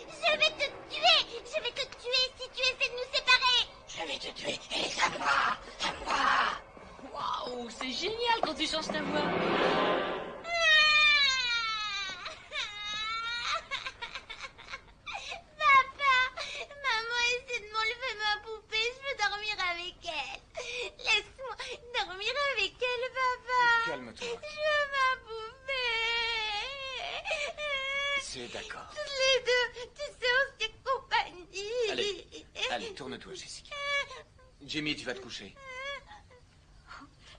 Je vais te tuer. Je vais te tuer si tu essaies de nous séparer. Je vais te tuer, et à moi, à moi. Waouh, c'est génial quand tu changes ta voix. sais, d'accord. Tous les deux, tu sais, on se fait compagnie. Allez, tourne-toi, Jessica. Jimmy, tu vas te coucher.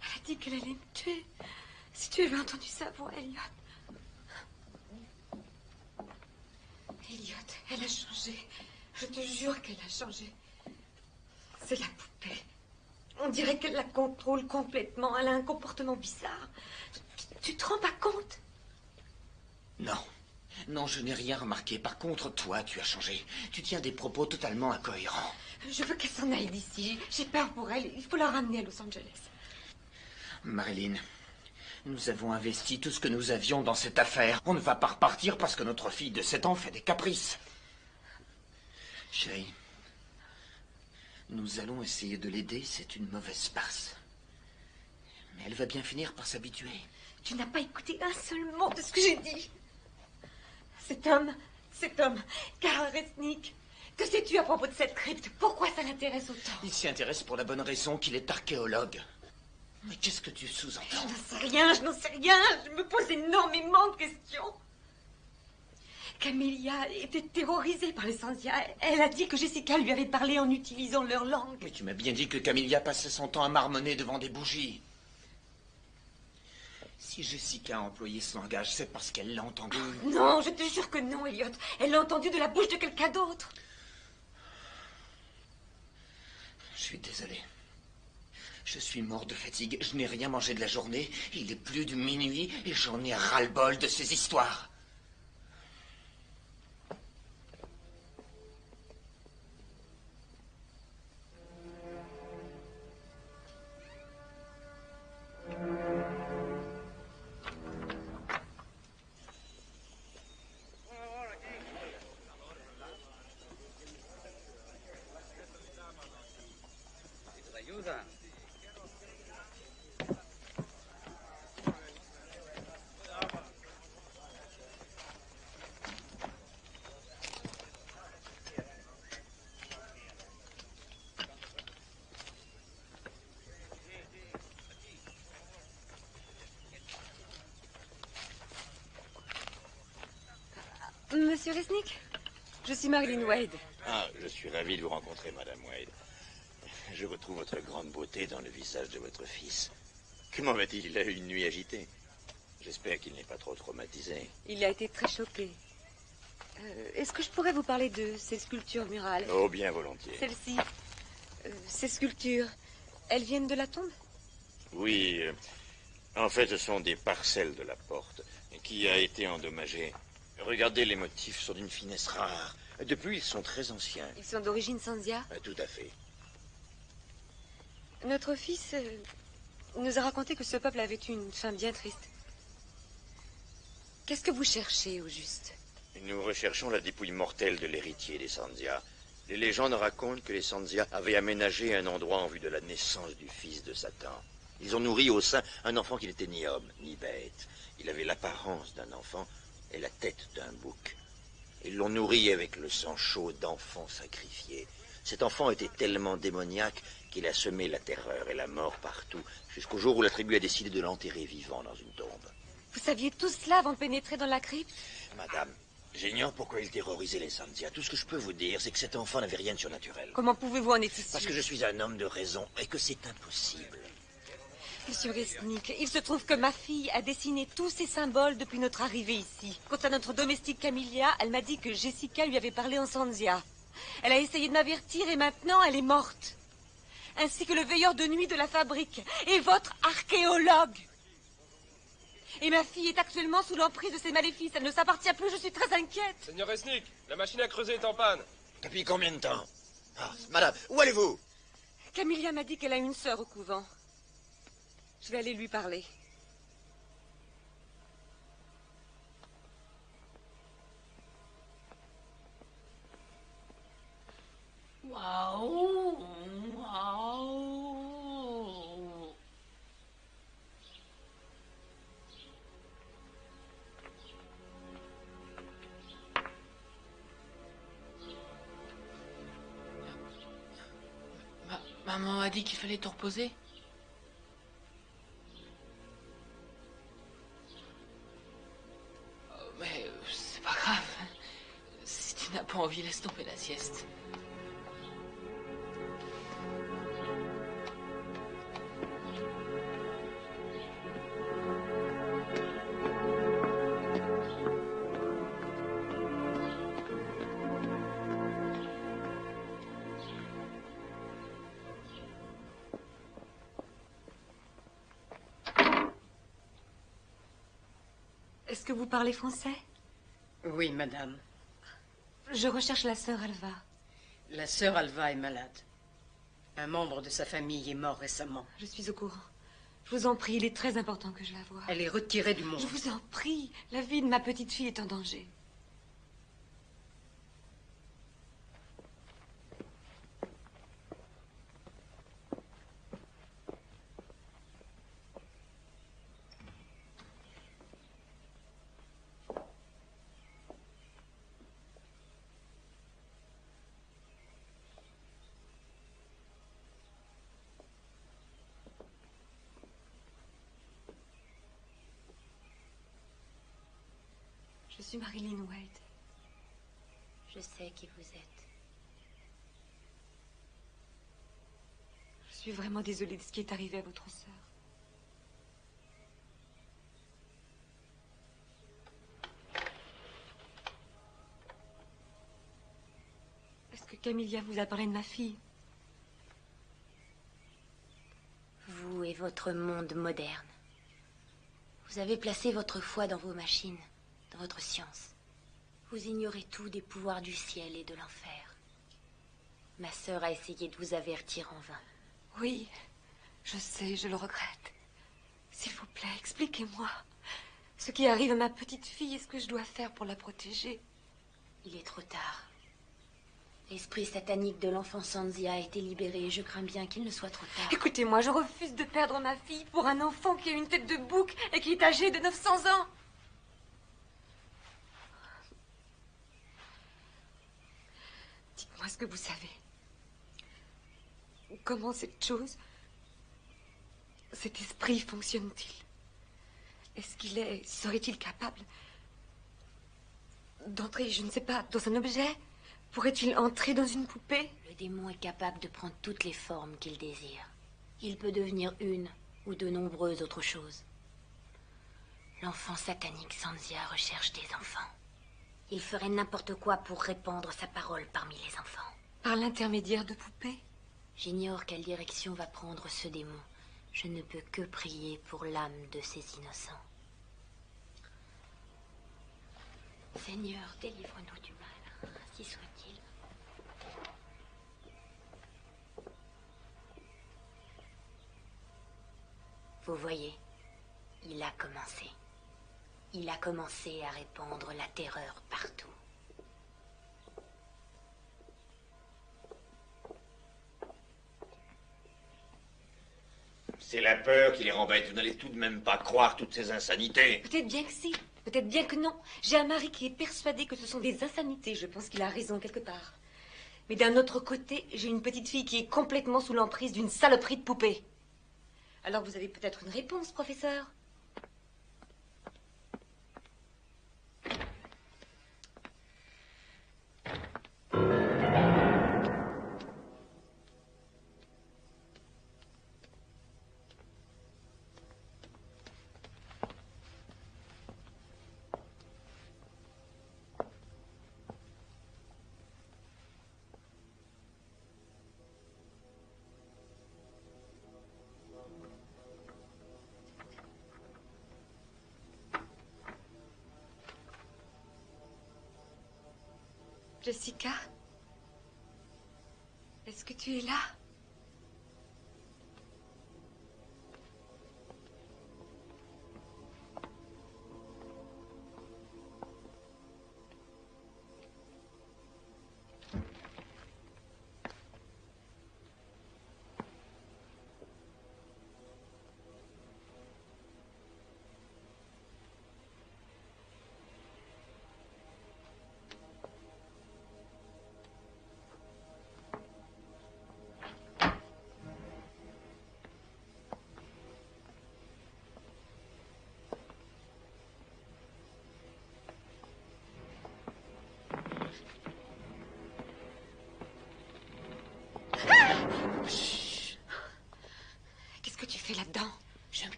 Elle a dit qu'elle allait me tuer. Si tu avais entendu sa voix, Elliot. Elliot, elle a changé. Je te jure qu'elle a changé. C'est la poupée. On dirait qu'elle la contrôle complètement. Elle a un comportement bizarre. Tu te rends pas compte? Non. Non, je n'ai rien remarqué. Par contre, toi, tu as changé. Tu tiens des propos totalement incohérents. Je veux qu'elle s'en aille d'ici. J'ai peur pour elle. Il faut la ramener à Los Angeles. Marilyn, nous avons investi tout ce que nous avions dans cette affaire. On ne va pas repartir parce que notre fille de 7 ans fait des caprices. Chérie, nous allons essayer de l'aider. C'est une mauvaise passe. Mais elle va bien finir par s'habituer. Tu n'as pas écouté un seul mot de ce que j'ai dit. Cet homme, Karl Resnick. Que sais-tu à propos de cette crypte? Pourquoi ça l'intéresse autant? Il s'y intéresse pour la bonne raison qu'il est archéologue. Mais qu'est-ce que tu sous-entends? Je n'en sais rien. Je me pose énormément de questions. Camélia était terrorisée par les Sanzia. Elle a dit que Jessica lui avait parlé en utilisant leur langue. Mais tu m'as bien dit que Camélia passait son temps à marmonner devant des bougies. Si Jessica a employé ce langage, c'est parce qu'elle l'a entendu. Non, je te jure que non, Elliot. Elle l'a entendu de la bouche de quelqu'un d'autre. Je suis désolé. Je suis mort de fatigue. Je n'ai rien mangé de la journée. Il est plus de minuit et j'en ai ras-le-bol de ces histoires. Monsieur Resnick, je suis Marilyn Wade. Ah, je suis ravi de vous rencontrer, Madame Wade. Je retrouve votre grande beauté dans le visage de votre fils. Comment va-t-il? Il a eu une nuit agitée. J'espère qu'il n'est pas trop traumatisé. Il a été très choqué. Est-ce que je pourrais vous parler de ces sculptures murales? Oh, bien volontiers. Celles-ci, ces sculptures, elles viennent de la tombe? Oui, en fait, ce sont des parcelles de la porte qui a été endommagée. Regardez, les motifs sont d'une finesse rare. Depuis, ils sont très anciens. Ils sont d'origine Sanzia? Tout à fait. Notre fils nous a raconté que ce peuple avait eu une fin bien triste. Qu'est-ce que vous cherchez, au juste? Nous recherchons la dépouille mortelle de l'héritier des Sanzia. Les légendes racontent que les Sanzia avaient aménagé un endroit en vue de la naissance du fils de Satan. Ils ont nourri au sein un enfant qui n'était ni homme, ni bête. Il avait l'apparence d'un enfant et la tête d'un bouc. Ils l'ont nourri avec le sang chaud d'enfants sacrifiés. Cet enfant était tellement démoniaque qu'il a semé la terreur et la mort partout, jusqu'au jour où la tribu a décidé de l'enterrer vivant dans une tombe. Vous saviez tout cela avant de pénétrer dans la crypte? Madame, j'ignore pourquoi il terrorisait les Sanzia. Tout ce que je peux vous dire, c'est que cet enfant n'avait rien de surnaturel. Comment pouvez-vous en être ici? Parce que je suis un homme de raison et que c'est impossible. Monsieur Resnick, il se trouve que ma fille a dessiné tous ces symboles depuis notre arrivée ici. Quant à notre domestique Camélia, elle m'a dit que Jessica lui avait parlé en Sanzia. Elle a essayé de m'avertir et maintenant elle est morte. Ainsi que le veilleur de nuit de la fabrique et votre archéologue. Et ma fille est actuellement sous l'emprise de ces maléfices. Elle ne s'appartient plus, je suis très inquiète. Seigneur Resnick, la machine à creuser est en panne. Depuis combien de temps? Ah, madame, où allez-vous? Camélia m'a dit qu'elle a une sœur au couvent. Je vais aller lui parler. Waouh, waouh. Maman a dit qu'il fallait te reposer. Mais c'est pas grave. pas envie, laisse tomber la sieste. Est-ce que vous parlez français? Oui, madame. Je recherche la sœur Alva. La sœur Alva est malade. Un membre de sa famille est mort récemment. Je suis au courant. Je vous en prie, il est très important que je la voie. Elle est retirée du monde. Je vous en prie, la vie de ma petite fille est en danger. Je suis Marilyn Wade. Je sais qui vous êtes. Je suis vraiment désolée de ce qui est arrivé à votre sœur. Est-ce que Camilla vous a parlé de ma fille? Vous et votre monde moderne. Vous avez placé votre foi dans vos machines, dans votre science. Vous ignorez tout des pouvoirs du ciel et de l'enfer. Ma sœur a essayé de vous avertir en vain. Oui, je sais, je le regrette. S'il vous plaît, expliquez-moi. Ce qui arrive à ma petite fille, est-ce que je dois faire pour la protéger? Il est trop tard. L'esprit satanique de l'enfant Sanzia a été libéré et je crains bien qu'il ne soit trop tard. Écoutez-moi, je refuse de perdre ma fille pour un enfant qui a une tête de bouc et qui est âgé de 900 ans. Dites-moi ce que vous savez. Comment cette chose, cet esprit fonctionne-t-il? Serait-il capable d'entrer, je ne sais pas, dans un objet? Pourrait-il entrer dans une poupée? Le démon est capable de prendre toutes les formes qu'il désire. Il peut devenir une ou de nombreuses autres choses. L'enfant satanique Sanzia recherche des enfants. Il ferait n'importe quoi pour répandre sa parole parmi les enfants. Par l'intermédiaire de poupées? J'ignore quelle direction va prendre ce démon. Je ne peux que prier pour l'âme de ces innocents. Seigneur, délivre-nous du mal, ainsi soit-il. Vous voyez, il a commencé. Il a commencé à répandre la terreur partout. C'est la peur qui les rend bêtes. Vous n'allez tout de même pas croire toutes ces insanités. Peut-être bien que si, peut-être bien que non. J'ai un mari qui est persuadé que ce sont des insanités. Je pense qu'il a raison quelque part. Mais d'un autre côté, j'ai une petite fille qui est complètement sous l'emprise d'une saloperie de poupée. Alors vous avez peut-être une réponse, professeur? Jessica? Est-ce que tu es là?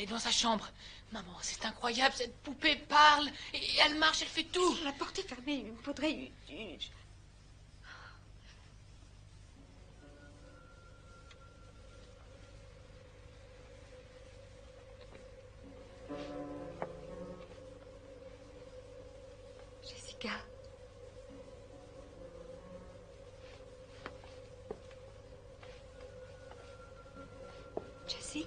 est dans sa chambre. Maman, c'est incroyable, cette poupée parle, et elle marche, elle fait tout. La porte est fermée, il me faudrait... Jessica. Jessie.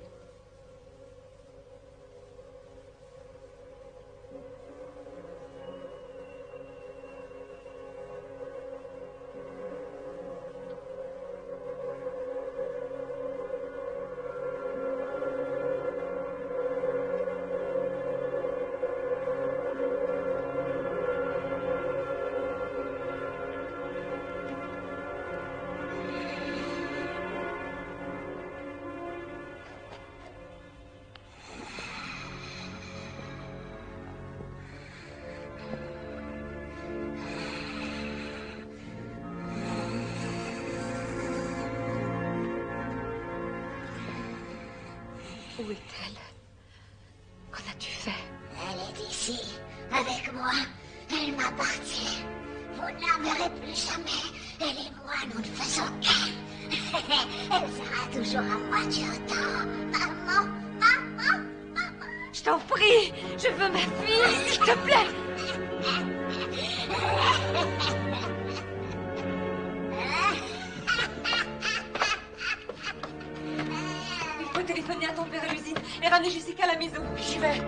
Où est-elle? Qu'en as-tu fait? Elle est ici, avec moi. Elle m'appartient. Vous ne la verrez plus jamais. Elle et moi, nous ne faisons qu'un. Elle sera toujours à moi du temps. Maman, maman, maman. Je t'en prie, je veux ma fille, s'il te plaît. Il faut téléphoner à ton père à l'usine et ramener Jessica à la maison. J'y vais.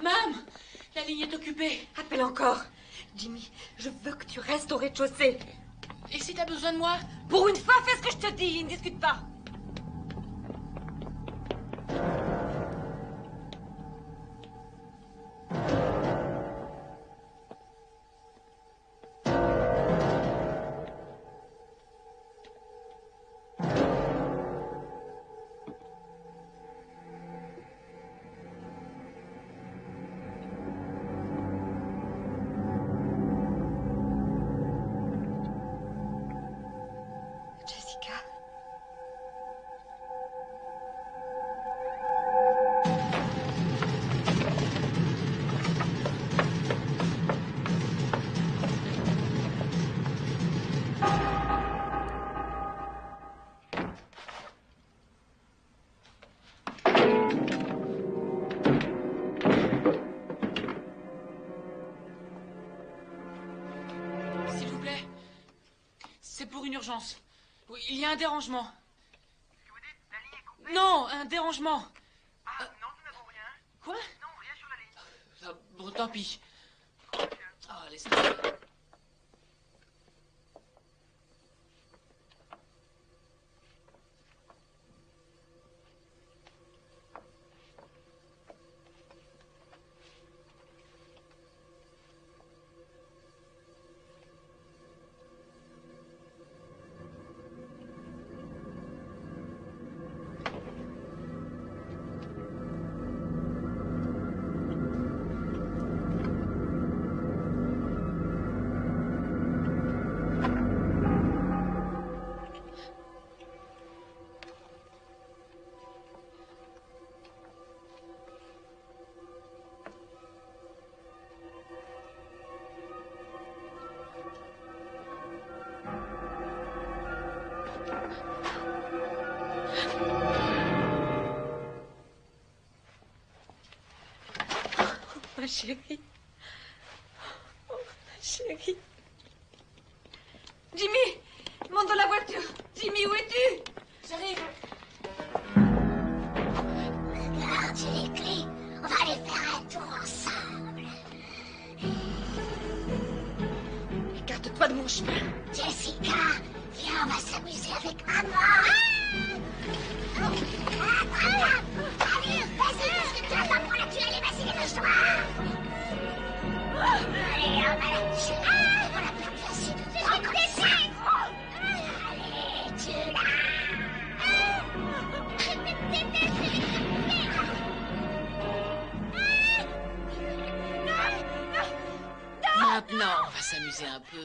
Mam, la ligne est occupée. Appelle encore. Jimmy, je veux que tu restes au rez-de-chaussée. Et si t'as besoin de moi? Pour une fois, fais ce que je te dis, ne discute pas. Urgence. Oui, il y a un dérangement. Qu'est-ce que vous dites? La ligne est coupée? Non, un dérangement. Ah, non, nous n'avons rien. Quoi? Non, rien sur la ligne. Bon, tant pis. Ah, laisse-moi. Ma chérie. Oh, ma chérie. Jimmy, monte dans la voiture. Jimmy, où es-tu? J'arrive. Regarde, j'ai les clés. On va aller faire un tour ensemble. Écarte-toi de mon chemin. Jessica, viens, on va s'amuser avec maman. Maintenant, on va s'amuser un peu.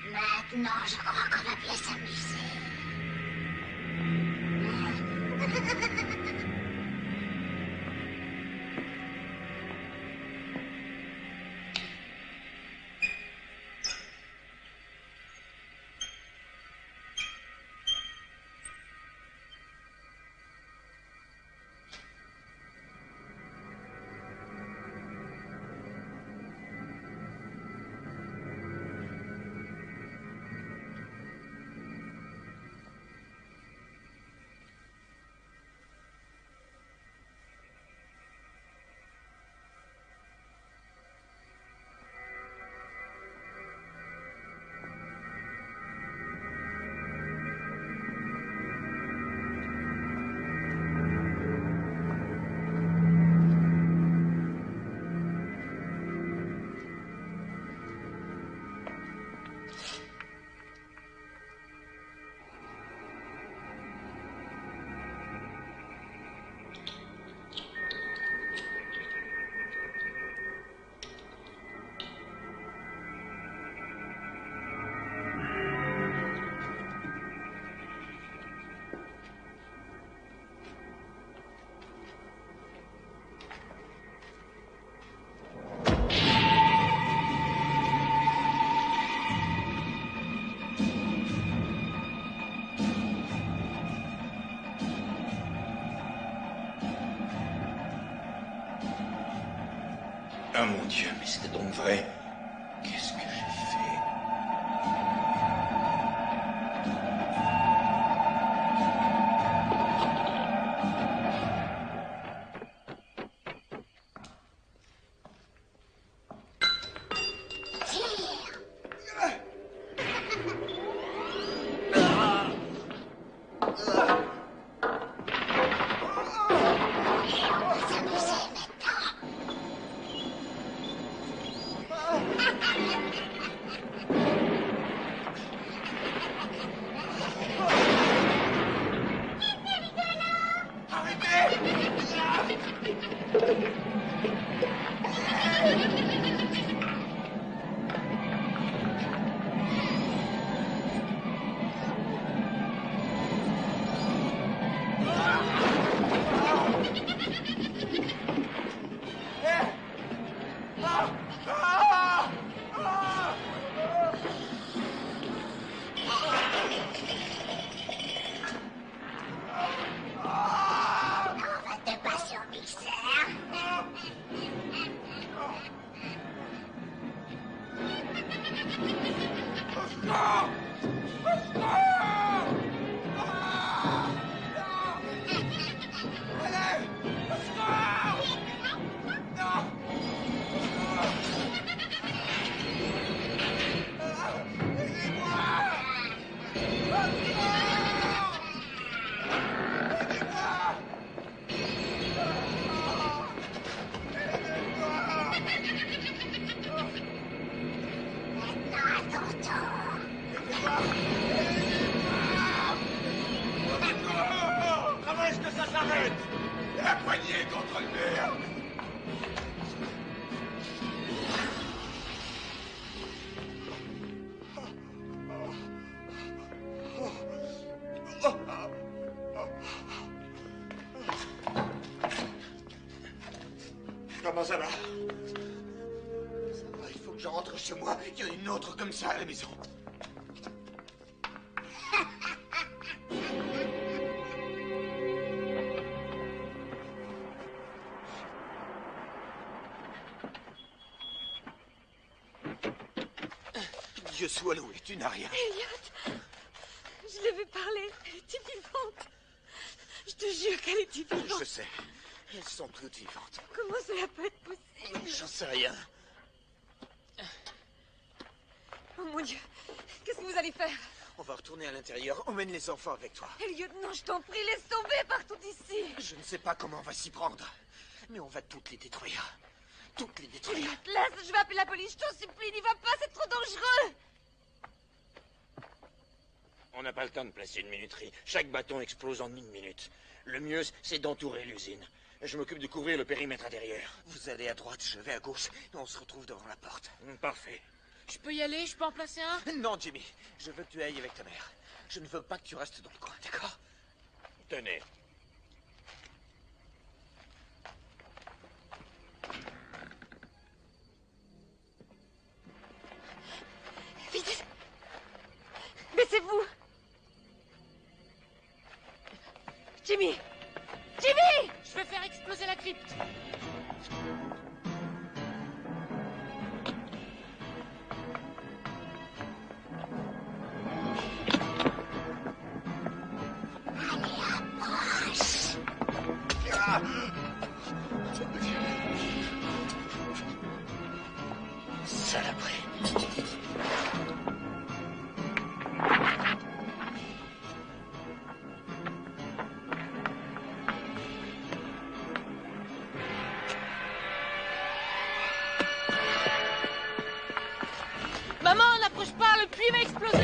Maintenant, je crois qu'on va bien s'amuser. Ah mon Dieu, mais c'était donc vrai. Qu'est-ce que j'ai fait? Comment est-ce que ça s'arrête? La poignée contre le mur. Comment ça va? Ça va, il faut que je rentre chez moi. Il y en a une autre comme ça à la maison. vieux Swallow et tu n'as rien. Elliot, je l'ai vu parler. Elle était vivante. Je te jure qu'elle était vivante. Je sais. Elles sont toutes vivantes. Comment cela peut être possible? J'en sais rien. Oh mon Dieu, qu'est-ce que vous allez faire? On va retourner à l'intérieur. Emmène les enfants avec toi. Elliot, non, je t'en prie, laisse tomber partout d'ici. Je ne sais pas comment on va s'y prendre. Mais on va toutes les détruire. Toutes les détruire. Elliot, laisse, je vais appeler la police, je t'en supplie, n'y va pas, c'est trop dangereux. On n'a pas le temps de placer une minuterie. Chaque bâton explose en 1 minute. Le mieux, c'est d'entourer l'usine. Je m'occupe de couvrir le périmètre intérieur. Vous allez à droite, je vais à gauche, et on se retrouve devant la porte. Parfait. Je peux y aller? Je peux en placer un? Non, Jimmy. Je veux que tu ailles avec ta mère. Je ne veux pas que tu restes dans le coin, d'accord? Tenez. Vite! Baissez-vous! Jimmy! Jimmy! Je vais faire exploser la crypte. Saloperie. Maman, n'approche pas, le puits va exploser.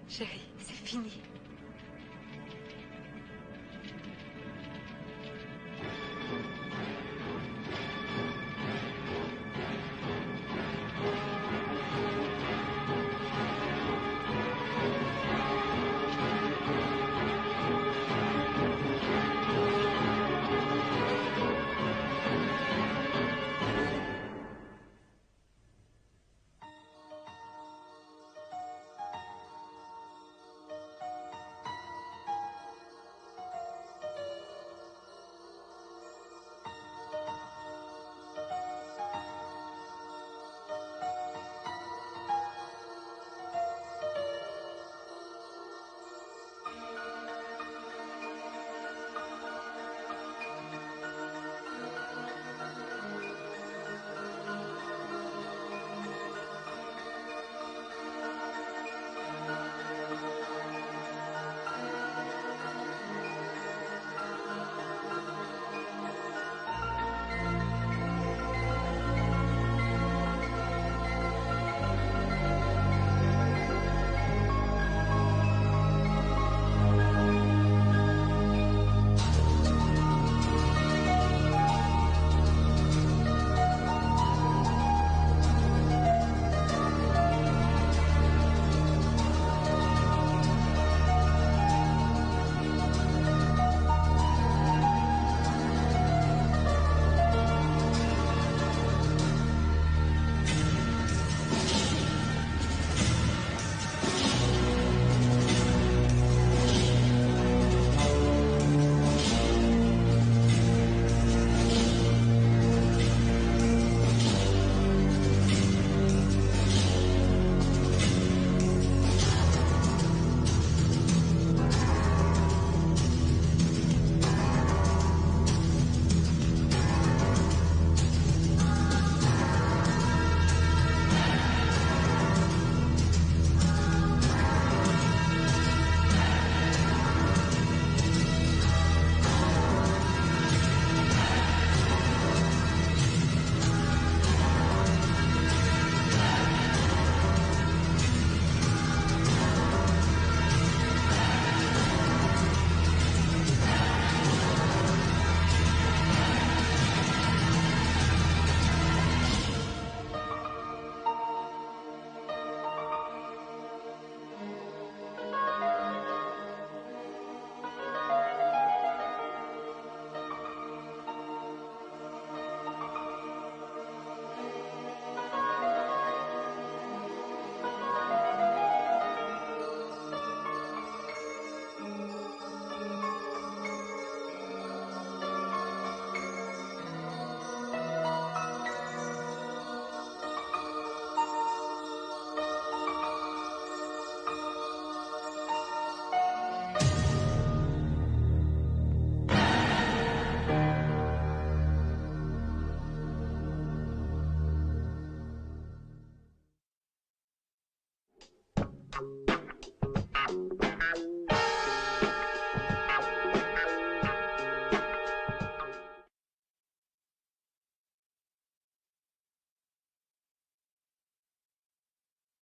Chérie, c'est fini.